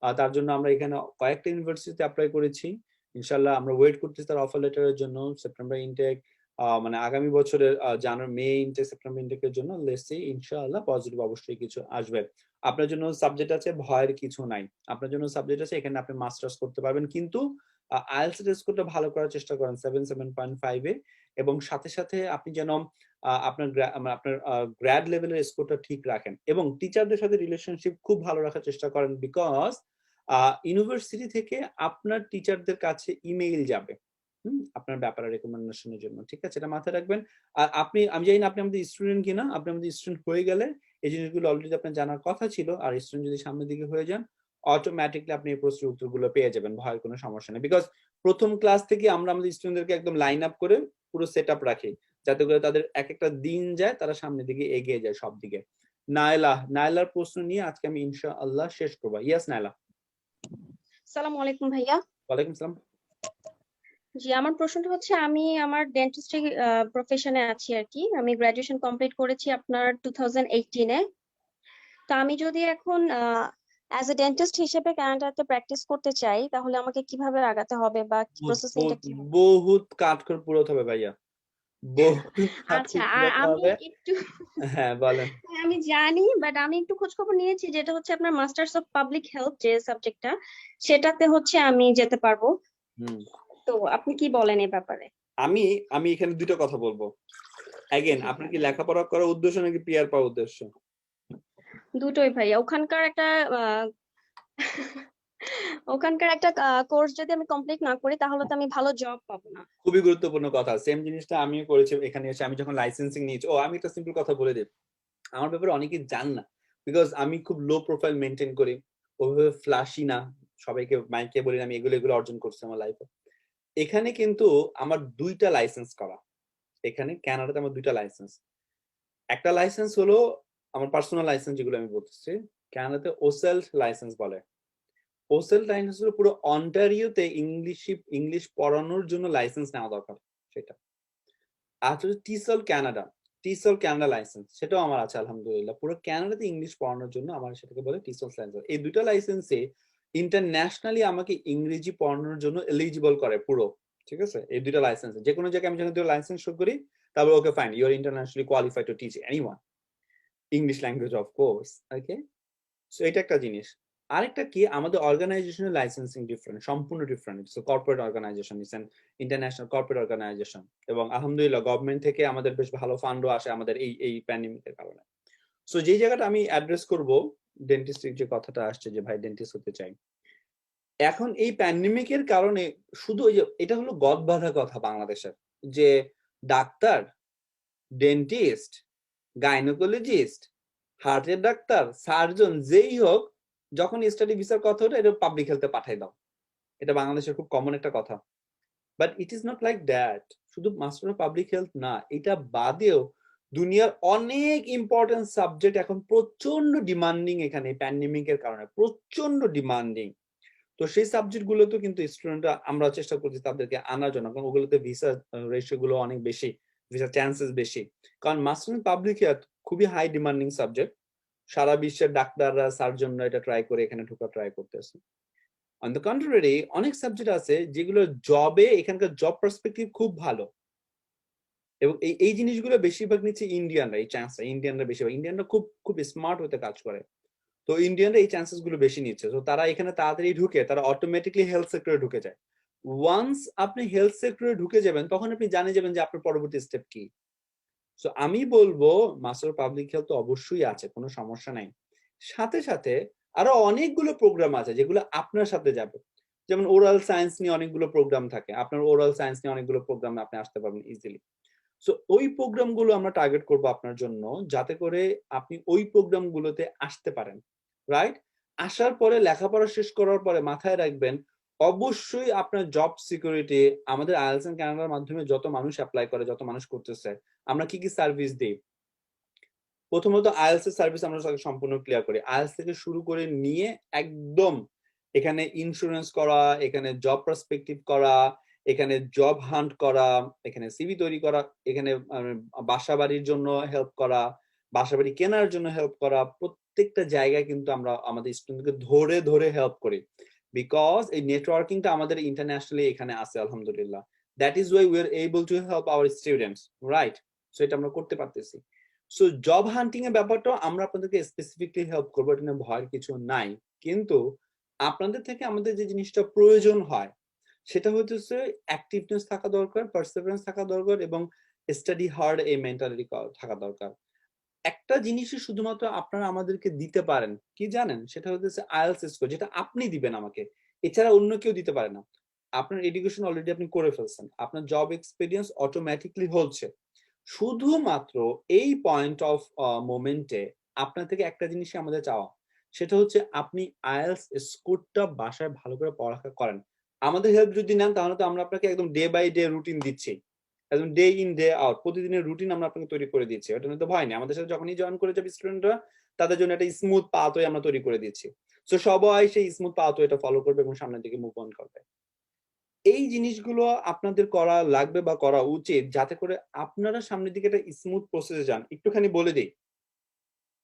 তার জন্য আমরা এখানে কয়েকটা ইউনিভার্সিটিতে অ্যাপ্লাই করেছি। ইনশাল্লাহ আমরা ওয়েট করতেছি তার অফার লেটারের জন্য। সেপ্টেম্বর ইনটেক, মানে আগামী বছরের জানুয়ারি মে ইনটেক, সেপ্টেম্বর ইনটেকের জন্য লেটস সি, ইনশাআল্লাহ পজিটিভ অবশ্যই কিছু আসবে। আপনার জন্য সাবজেক্ট আছে, ভয়ের কিছু নাই। আপনার জন্য সাবজেক্ট আছে, এখানে আপনি মাস্টার্স করতে পারবেন, কিন্তু আইএলটিএস এর স্কোরটা ভালো করার চেষ্টা করেন 7.5 এ, এবং সাথে সাথে আপনি যেন আপনার গ্র্যাড লেভেলের স্কোরটা ঠিক রাখেন, এবং টিচারদের সাথে রিলেশনশিপ খুব ভালো রাখার চেষ্টা করেন। বিকজ ইউনিভার্সিটি থেকে আপনার টিচারদের কাছে ইমেইল যাবে আপনার ব্যাপারে রেকমেন্ডেশনের জন্য, ঠিক আছে? এটা মাথায় রাখবেন। আর আমি জানি না আপনি আমাদের স্টুডেন্ট কিনা, আপনি আমাদের স্টুডেন্ট হয়ে গেলে এই জিনিসগুলো অলরেডি আপনার জানার কথা ছিল। আর স্টুডেন্ট যদি সামনের দিকে হয়ে যান, অটোমেটিকলি আপনি এই প্রশ্নের উত্তরগুলো পেয়ে যাবেন, ভয়ের কোনো সমস্যা নেই। বিকজ প্রথম ক্লাস থেকে আমরা আমাদের স্টুডেন্টদেরকে একদম লাইন আপ করে পুরো সেট আপ রাখি, যাতে করে তাদের এক একটা দিন যায়, তারা সামনের দিকে এগিয়ে যায় সব দিকে। নায়লার প্রশ্ন নিয়ে আজকে আমি ইনশাআল্লাহ শেষ করবো। ইয়েস নায়লা। আসসালামু আলাইকুম ভাইয়া। ওয়ালাইকুম সালাম। জি, আমার প্রশ্নটা হচ্ছে, আমি আমার ডেন্টিস্ট্রি প্রফেশনে আছি আর কি। আমি গ্রাজুয়েশন কমপ্লিট করেছি আপনার 2018 এ। তো আমি যদি এখন অ্যাজ এ ডেন্টিস্ট হিসেবে কানাডাতে প্র্যাকটিস করতে চাই, তাহলে আমাকে কিভাবে আগাতে হবে বা প্রসেসিংটা কি হবে? বহুত কাঠখড় পুরোতে হবে ভাইয়া, বহুত আচ্ছা, কাঠখড় আর পুরোতে আমি হবে। একটু হ্যাঁ বলেন। আমি জানি, বাট আমি একটু খোঁজ খবর নিয়েছি, যেটা হচ্ছে আপনার মাস্টার্স অফ পাবলিক হেলথ যে সাবজেক্টটা, সেটাতে হচ্ছে আমি যেতে পারবো। তো আপনি কি বলেন এই ব্যাপারে? আমি এখানে দুটো কথা বলবো। অ্যাগেন, আপনার কি লেখাপড়া করার উদ্দেশ্য নাকি পিআর পাওয়ার উদ্দেশ্য? দুটোই ভাইয়া। ওখানকার একটা কোর্স যদি আমি কমপ্লিট না করি, তাহলে তো আমি ভালো জব পাবো না। খুবই গুরুত্বপূর্ণ কথা। সেম জিনিসটা আমিও করেছি এখানে এসে। আমি যখন লাইসেন্সিং নিয়েছি, আমি একটা সিম্পল কথা বলে দিই, আমার ব্যাপারে অনেকেই জান না, বিকজ আমি খুব লো প্রোফাইল মেনটেন করি, ওইভাবে ফ্ল্যাশি না, সবাইকে মাইকে বলি না আমি এগুলো অর্জন করছি আমার লাইফে। এখানে কিন্তু আমার 2টা লাইসেন্স করা, এখানে কানাডাতে আমার 2টা লাইসেন্স। একটা লাইসেন্স হলো আমার পার্সোনাল লাইসেন্স, যেগুলো আমি বলতেছি, কানাডাতে ওসেল্ট লাইসেন্স বলে। ওসেল্ট লাইসেন্স হলো পুরো অন্টারিওতে ইংলিশ পড়ানোর জন্য লাইসেন্স নেওয়া দরকার সেটা। আর হচ্ছে টিসল কানাডা লাইসেন্স, সেটাও আমার আছে আলহামদুলিল্লাহ। পুরো কানাডাতে ইংলিশ পড়ানোর জন্য আমার সেটাকে বলে টিসল লাইসেন্স। এই 2টা লাইসেন্সে ইন্টারন্যাশনালি আমাকে ইংরেজি পড়ানোর জন্য এলিজিবল করে পুরো, ঠিক আছে? এই 2টা লাইসেন্স, যে কোনো জায়গায় আমি যখন 2টা লাইসেন্স শো করি, তারপর okay fine, you are internationally qualified to teach anyone English language of course. Okay, so এটা একটা জিনিস। আরেকটা কি, আমাদের অর্গানাইজেশনের লাইসেন্সিং ডিফারেন্ট, সম্পূর্ণ different. So corporate organisation, it's an international corporate organisation, এবং আলহামদুলিল্লাহ গভর্নমেন্ট থেকে আমাদের বেশ ভালো ফান্ডও আসে আমাদের এই প্যান্ডেমিকের কারণে। সো যেই জায়গাটা আমি অ্যাড্রেস করব, ডেন্টিস্টের যে কথাটা আসছে যে ভাই ডেন্টিস্ট হতে চাই, এখন এই প্যান্ডেমিকের কারণে শুধু ওই যে এটা হলো গদবাঁধা কথা বাংলাদেশের, যে ডাক্তার, ডেন্টিস্ট, গাইনোকোলজিস্ট, হার্টের ডাক্তার, সার্জন, যেই হোক, যখন স্টাডি ভিসার কথা ওঠে, এটা পাবলিক হেলথে পাঠাই দাও। এটা বাংলাদেশের খুব কমন একটা কথা, but it is not like that. শুধু মাস্টার অফ পাবলিক হেলথ না, এটা বাদেও দুনিয়ার অনেক ইম্পর্টেন্ট সাবজেক্ট এখন প্রচন্ড ডিমান্ডিং, এখানে প্যান্ডেমিকের কারণে প্রচন্ড ডিমান্ডিং। তো সেই সাবজেক্ট গুলোতে কিন্তু স্টুডেন্টরা আমরা চেষ্টা করছি তাদেরকে আনার জন্য, কারণ ওগুলোতে ভিসা রেশিও গুলো অনেক বেশি, ভিসা চান্সেস বেশি। কারণ মাস্টার অফ পাবলিক হেলথ খুবই হাই ডিমান্ডিং সাবজেক্ট, সারা বিশ্বের ডাক্তাররা সার্জনরা এটা ট্রাই করে এখানে ঢোকা ট্রাই করতেছে। অন দ্য কন্ট্রারি অনেক সাবজেক্ট আছে যেগুলো জবে, এখানকার জব পার্সপেক্টিভ খুব ভালো, এবং এই জিনিসগুলো বেশিরভাগ নিচ্ছে ইন্ডিয়ানরা, এই চান্সটা ইন্ডিয়ানরা বেশিরভাগ, ইন্ডিয়ানরা খুব খুব স্মার্ট হতে কাজ করে, তো ইন্ডিয়ানরা এই চান্সেস গুলো বেশি নিচ্ছে। তো তারা এখানে তাড়াতাড়ি ঢুকে তারা অটোমেটিকলি হেলথ সেক্টরে ঢুকে যায়। ওয়ান্স আপনি হেলথ সেক্টরে ঢুকে যাবেন তখন আপনি জানে যাবেন যে আপনার পরবর্তী স্টেপ কি। সো আমি বলবো মাস্টার পাবলিক হেলথ তো অবশ্যই আছে, কোনো সমস্যা নাই। সাথে সাথে আরো অনেকগুলো প্রোগ্রাম আছে যেগুলো আপনার সাথে যাবে, যেমন ওরাল সায়েন্স নিয়ে অনেকগুলো প্রোগ্রাম থাকে, আপনার ওরাল সায়েন্স নিয়ে অনেকগুলো প্রোগ্রামে আপনি আসতে পারবেন ইজিলি। সো ওই প্রোগ্রামগুলো আমরা টার্গেট করব আপনার জন্য, যাতে করে আপনি ওই প্রোগ্রামগুলোতে আসতে পারেন, রাইট? আসার পরে লেখাপড়া শেষ করার পরে মাথায় রাখবেন অবশ্যই আপনার জব সিকিউরিটি, আমাদের আইএলটিএস এন্ড কানাডার মাধ্যমে যত মানুষ অ্যাপ্লাই করে, যত মানুষ করতেছে, আমরা কি কি সার্ভিস দিই। প্রথমত আইএলটিএস এর সার্ভিস আমরা সম্পূর্ণ ক্লিয়ার করি, আইএলটিএস থেকে শুরু করে নিয়ে একদম এখানে ইন্স্যুরেন্স করা, এখানে জব পার্সপেক্টিভ করা, এখানে জব হান্ট করা, এখানে সিভি তৈরি করা, এখানে বাসা বাড়ির জন্য হেল্প করা, বাসা বাড়ি কেনার জন্য হেল্প করা, প্রত্যেকটা জায়গায় কিন্তু আমরা আমাদের স্টুডেন্টকে ধরে ধরে হেল্প করি, বিকজ এই নেটওয়ার্কিংটা আমাদের ইন্টারন্যাশনালি এখানে আছে আলহামদুলিল্লাহ। That is why we are able to help our students, right? So এটা আমরা করতে পারতেছি। সো জব হান্টিং এর ব্যাপারটাও আমরা আপনাদেরকে স্পেসিফিকলি হেল্প করবো, এটা নিয়ে ভয়ের কিছু নাই। কিন্তু আপনাদের থেকে আমাদের যে জিনিসটা প্রয়োজন হয় সেটা হচ্ছে অ্যাক্টিভনেস থাকা দরকার, পারসিভারেন্স থাকা দরকার, এবং স্টাডি হার্ড এই মেন্টালিটি থাকা দরকার। একটা জিনিসই শুধুমাত্র আপনারা আমাদেরকে দিতে পারেন, কি জানেন? সেটা হচ্ছে আইএলটিএস স্কোর, যেটা আপনি দিবেন আমাকে, এছাড়া অন্য কেউ দিতে পারে না। আপনার এডুকেশন অলরেডি আপনি করে ফেলছেন, আপনার জব এক্সপিরিয়েন্স অটোমেটিকলি হচ্ছে, শুধুমাত্র এই পয়েন্ট অফ মোমেন্টে আপনার থেকে একটা জিনিসই আমাদের চাওয়া, সেটা হচ্ছে আপনি আইএলটিএস স্কোরটা বাসায় ভালো করে পড়ালেখা করেন। আমাদের হেল্প যদি নেন তাহলে তো আমরা আপনাকে একদম ডে বাই ডে রুটিন দিচ্ছি, একদম ডে ইন ডে আউট প্রতিদিনের রুটিন আমরা আপনাকে তৈরি করে দিচ্ছি। ওটা নিয়ে তো ভয় নেই, আমাদের সাথে যখনই জয়েন করে যাবে স্টুডেন্টরা তাদের জন্য একটা স্মুথ পাথওয়ে আমরা তৈরি করে দিচ্ছি। সো সবাই সেই স্মুথ পাথওয়েটা ফলো করবে এবং সামনের দিকে মুভ অন করবে। এই জিনিসগুলো আপনাদের করা লাগবে বা করা উচিত, যাতে করে আপনারা সামনের দিকে একটা স্মুথ প্রসেসে যান। একটুখানি বলে দিই,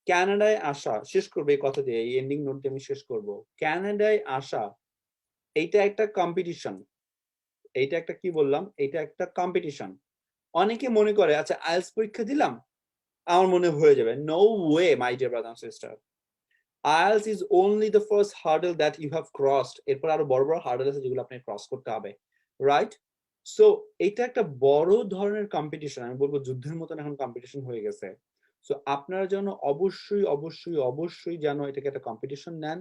কানাডায় আসা, শেষ করবো এই কথা দিয়ে, এই এন্ডিং নোট দিয়ে আমি শেষ করবো। কানাডায় আসা এইটা একটা কম্পিটিশন, এইটা একটা কি বললাম, এইটা একটা কম্পিটিশন। অনেকে মনে করে আচ্ছা আইএলটিএস পরীক্ষা দিলাম আমার মনে হয়ে যাবে। No way my dear brother and sister, IELTS is only the first hurdle that you have crossed. এরপর আরো বড় বড় হার্ডেল আছে যেগুলো আপনি ক্রস করতে হবে, রাইট? সো এটা একটা বড় ধরনের কম্পিটিশন, আমি বলবো যুদ্ধের মতন এখন কম্পিটিশন হয়ে গেছে। সো আপনারা যেন অবশ্যই অবশ্যই অবশ্যই যেন এটাকে একটা কম্পিটিশন নেন,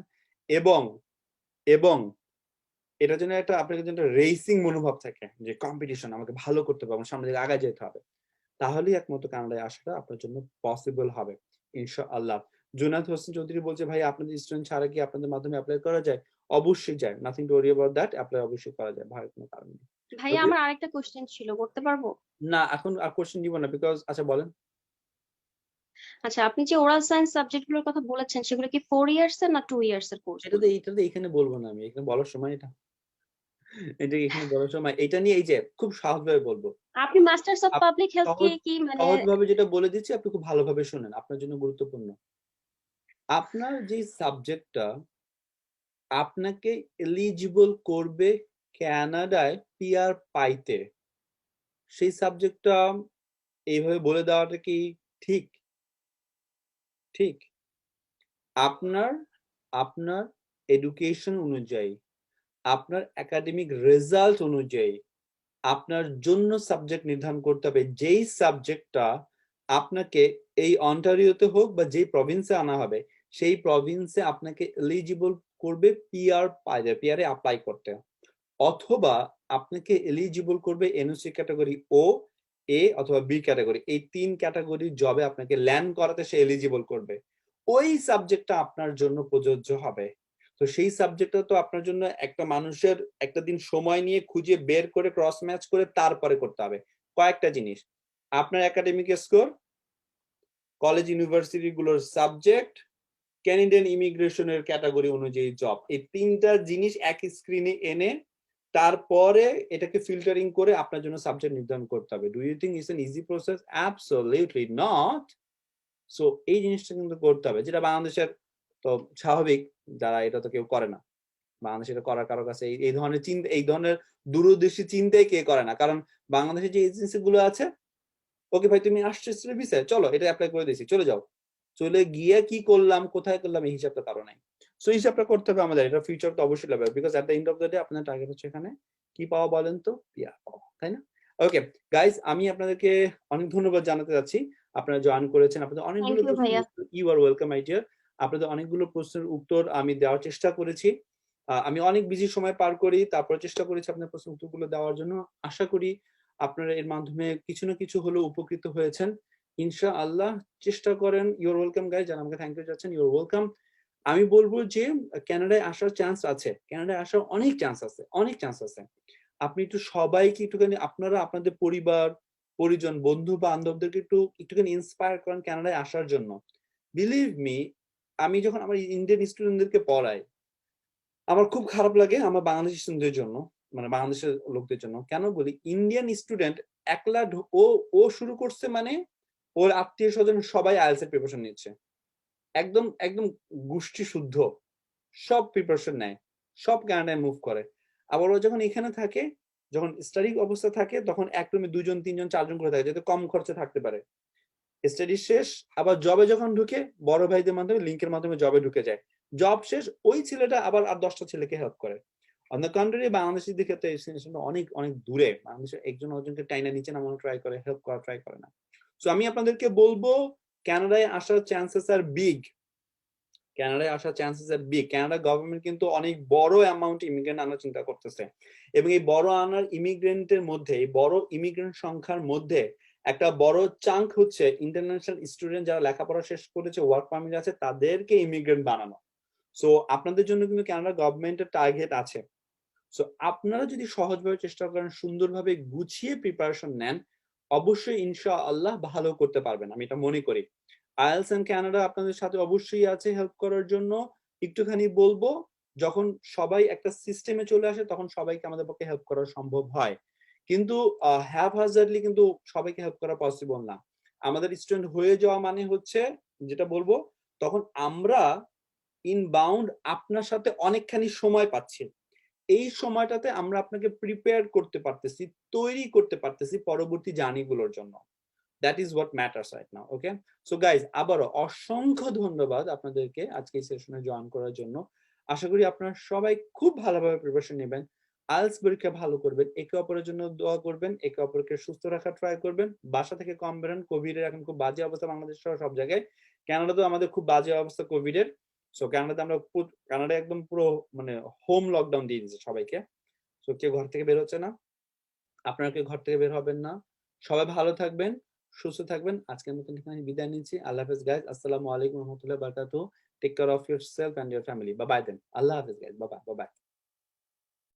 এবং এবং এটা যেন একটা আপনার যেন একটা রেসিং মনোভাব থাকে, যে কম্পিটিশন, আমাকে ভালো করতে হবে, আমার সামনে দিকে আগায় যেতে হবে, তাহলেই একমাত্র কানাডায় আসাটা আপনার জন্য পসিবল হবে ইনশাআল্লাহ। জুনায়েদ হোসেন চৌধুরী বলছে ভাই আপনাদের স্টুডেন্ট ছাড়া কি আপনাদের মাধ্যমে অ্যাপ্লাই করা যায়? অবশ্যই যায়, nothing to worry about that, apply অবশ্যই করা যায়, ভাই কোনো কারণ নেই। ভাইয়া আমার আরেকটা কোশ্চেন ছিল, করতে পারবো? না এখন আর কোশ্চেন দিব না, বিকজ আচ্ছা বলেন। আচ্ছা, আপনি যে ওরাল সায়েন্স সাবজেক্ট গুলোর কথা বলেছেন সেগুলো কি 4 ইয়ার্স এর না 2 ইয়ার্স এর কোর্স? এটাতে এখানে বলবো না, আমি এখানে বলার সময় এটা এখানে বলার সময় এটা নিয়ে এই যে খুব সহজভাবে বলবো। আপনি মাস্টার্স অফ পাবলিক হেলথ কি মানে সহজভাবে যেটা বলে দিচ্ছি আপনি খুব ভালোভাবে শুনেন, আপনার জন্য গুরুত্বপূর্ণ। আপনার যে সাবজেক্টটা আপনাকে এলিজিবল করবে কানাডায় পিআর পাইতে, সেই সাবজেক্টটা এইভাবে বলে দেওয়াটা কি ঠিক? ঠিক আপনার আপনার এডুকেশন অনুযায়ী, আপনার একাডেমিক রেজাল্ট অনুযায়ী আপনার জন্য সাবজেক্ট নির্ধারণ করতে হবে, যেই সাবজেক্টটা আপনাকে এই অন্টারিওতে হোক বা যেই প্রভিন্সে আনা হবে সেই প্রভিন্সে আপনাকে এলিজিবল করবে পিআর পাইতে, পিআর এ অ্যাপ্লাই করতে, অথবা আপনাকে এলিজিবল করবে এনওসি ক্যাটাগরি ও, এ অথবা বি ক্যাটাগরি, এই 3 ক্যাটাগরির জবে আপনাকে ল্যান্ড করাতে সে এলিজিবল করবে। ওই সাবজেক্টটা আপনার জন্য প্রযোজ্য হবে। তো সেই সাবজেক্টটা তো আপনার জন্য একটা মানুষের একটা দিন সময় নিয়ে খুঁজে বের করে ক্রস ম্যাচ করে তারপরে করতে হবে। কয়েকটা জিনিস, আপনার একাডেমিক স্কোর, কলেজ ইউনিভার্সিটি গুলোর সাবজেক্ট, ক্যানাডিয়ান ইমিগ্রেশনের ক্যাটাগরি অনুযায়ী জব, এই তিনটা জিনিস এক স্ক্রিনে এনে তারপরে এটাকে ফিল্টারিং করে আপনার জন্য সাবজেক্ট নির্ধারণ করতে হবে। Do you think it's an easy process? Absolutely not. So এই জিনিসটা কিন্তু করতে হবে, যেটা বাংলাদেশের তো স্বাভাবিক, যারা এটা তো কেউ করে না। বাংলাদেশে এটা করার কারো কাছে এই ধরনের চিন্তা, এই ধরনের দূরদর্শী চিন্তাই কে করে না। কারণ বাংলাদেশে যে এজেন্সি গুলো আছে, ওকে ভাই তুমি আসছো স্টুডেন্ট ভিসায়, চলো এটা অ্যাপ্লাই করে দিয়েছি, চলে যাও। চলে গিয়ে কি করলাম, কোথায় করলাম, এই হিসাবটা কারো নাই। সো হিসাবটা করতে হবে আমাদের, এটা ফিউচার তো অবশ্যই লাগবে, because at the end of the day আপনার টার্গেট হচ্ছে এখানে কি পাওয়া বলেন তো, পিআর পাওয়া, তাই না? ওকে গাইজ, আমি আপনাদেরকে অনেক ধন্যবাদ জানাতে চাচ্ছি, আপনারা জয়েন করেছেন, আপনাদের অনেকগুলো থ্যাংক ইউ ভাইয়া। You are welcome my dear. আপনাদের অনেকগুলো প্রশ্নের উত্তর আমি দেওয়ার চেষ্টা করেছি। আমি অনেক বিজি সময় পার করি, তারপর চেষ্টা করেছি আপনার প্রশ্নের উত্তরগুলো দেওয়ার জন্য। আশা করি আপনারা এর মাধ্যমে কিছু না কিছু হলেও উপকৃত হয়েছেন ইনশাআল্লাহ। চেষ্টা করেন। ইউর ওয়েলকাম গাইজ, যারা আমাকে থ্যাংক ইউ যাচ্ছেন, ইউর ওয়েলকাম। আমি বলবো যে কানাডায় আসার চান্স আছে, কানাডায় আসার অনেক চান্স আছে, অনেক চান্স আছে। আপনি একটু সবাইকে একটুখানি, আপনারা আপনাদের পরিবার পরিজন বন্ধু বান্ধবদেরকে একটুখানি ইন্সপায়ার করেন কানাডায় আসার জন্য। বিলিভ মি, আমি যখন আমার ইন্ডিয়ান স্টুডেন্টদেরকে পড়াই, আমার খুব খারাপ লাগে আমার বাংলাদেশি স্টুডেন্টদের জন্য, মানে বাংলাদেশের লোকদের জন্য। কেন বলি, ইন্ডিয়ান স্টুডেন্ট একলা ও শুরু করছে মানে ওর আত্মীয় স্বজন সবাই আইএলটিএস এর প্রিপারেশন নিচ্ছে, একদম একদম গোষ্ঠী শুদ্ধ, সব প্রিপারেশন নেয়, সব কানাডায় মুভ করে। আবার ও যখন এখানে থাকে, যখন স্টাডি অবস্থা থাকে, তখন এক রুমে 2 জন 3 জন 4 জন করে থাকে, যাতে কম খরচে থাকতে পারে। স্টাডি শেষ আবার জবে যখন ঢুকে, বড় ভাইদের মাধ্যমে লিঙ্কের মাধ্যমে জবে ঢুকে যায়। জব শেষ ওই ছেলেটা আবার আর 10টা ছেলেকে হেল্প করে। অন দ্য কন্ট্রারি, বাংলাদেশের দিকে তো এই জিনিসটা অনেক অনেক দূরে। বাংলাদেশে একজন অর্জনকে টাইনা নিচে নামানো ট্রাই করে, হেল্প করা ট্রাই করে না। সো আমি আপনাদেরকে বলবো, কানাডায় আসার চান্সেস আর বিগ, কানাডায় আসার চান্সেস আর বিগ। কানাডা গভর্নমেন্ট কিন্তু অনেক বড় অ্যামাউন্ট ইমিগ্রেন্ট আনার চিন্তা করতেছে, এবং এই বড় আনার ইমিগ্রেন্টের মধ্যে, এই বড় ইমিগ্রেন্ট সংখ্যার মধ্যে একটা বড় চাঙ্ক হচ্ছে ইন্টারন্যাশনাল স্টুডেন্ট, যারা লেখাপড়া শেষ করেছে, ওয়ার্ক পারমিট আছে, তাদেরকে ইমিগ্রেন্ট বানানো। সো আপনাদের জন্য কিন্তু কানাডা গভর্নমেন্টের টার্গেট আছে। সো আপনারা যদি সহজভাবে চেষ্টা করেন, সুন্দরভাবে গুছিয়ে প্রিপারেশন নেন, অবশ্যই ইনশাআল্লাহ ভালো করতে পারবেন, আমি এটা মনে করি। আইএলটিএস এন্ড কানাডা আপনাদের সাথে অবশ্যই আছে হেল্প করার জন্য। একটুখানি বলবো, যখন সবাই একটা সিস্টেমে চলে আসে, তখন সবাইকে আমাদের পক্ষে হেল্প করা সম্ভব হয়, কিন্তু হ্যাপহাজার্ডলি কিন্তু সবাইকে হেল্প করা পসিবল না। আমাদের স্টুডেন্ট হয়ে যাওয়া মানে হচ্ছে, যেটা বলবো, তখন আমরা ইনবাউন্ড আপনার সাথে অনেকখানি সময় পাচ্ছি। এই সময়টাতে আমরা আপনাকে প্রিপেয়ার করতে পারতেছি, তৈরি করতে পারতেছি পরবর্তী জার্নিগুলোর জন্য। That is what matters right now. Okay, so guys, আবারও অসংখ্য ধন্যবাদ আপনাদেরকে আজকে এই সেশনে জয়েন করার জন্য। আশা করি আপনারা সবাই খুব ভালোভাবে প্রিপারেশন নেবেন, আইএলটিএস পরীক্ষা ভালো করবেন, একে অপরের জন্য দোয়া করবেন, একে অপরকে সুস্থ রাখার ট্রাই করবেন, বাসা থেকে কম বেরোন। কোভিড এর এখন খুব বাজে অবস্থা বাংলাদেশ সহ সব জায়গায়, কানাডাতেও আমাদের খুব বাজে অবস্থা কোভিড এর। সো কানাডাতে আমরা কানাডায় একদম পুরো মানে হোম লকডাউন দিয়ে দিয়েছে সবাইকে। সো কেউ ঘর থেকে বের হচ্ছে না, আপনারা কেউ ঘর থেকে বের হবেন না। সবাই ভালো থাকবেন, সুস্থ থাকবেন। আজকের মতন এখানে বিদায় নিচ্ছি। আল্লাহ হাফেজ গাইজ। আসসালামু আলাইকুম রহমতুল্লাহ বারাকাতুহু। Take care of yourself and your family. Bye bye then. Allah হাফেজ গাইজ। Bye bye.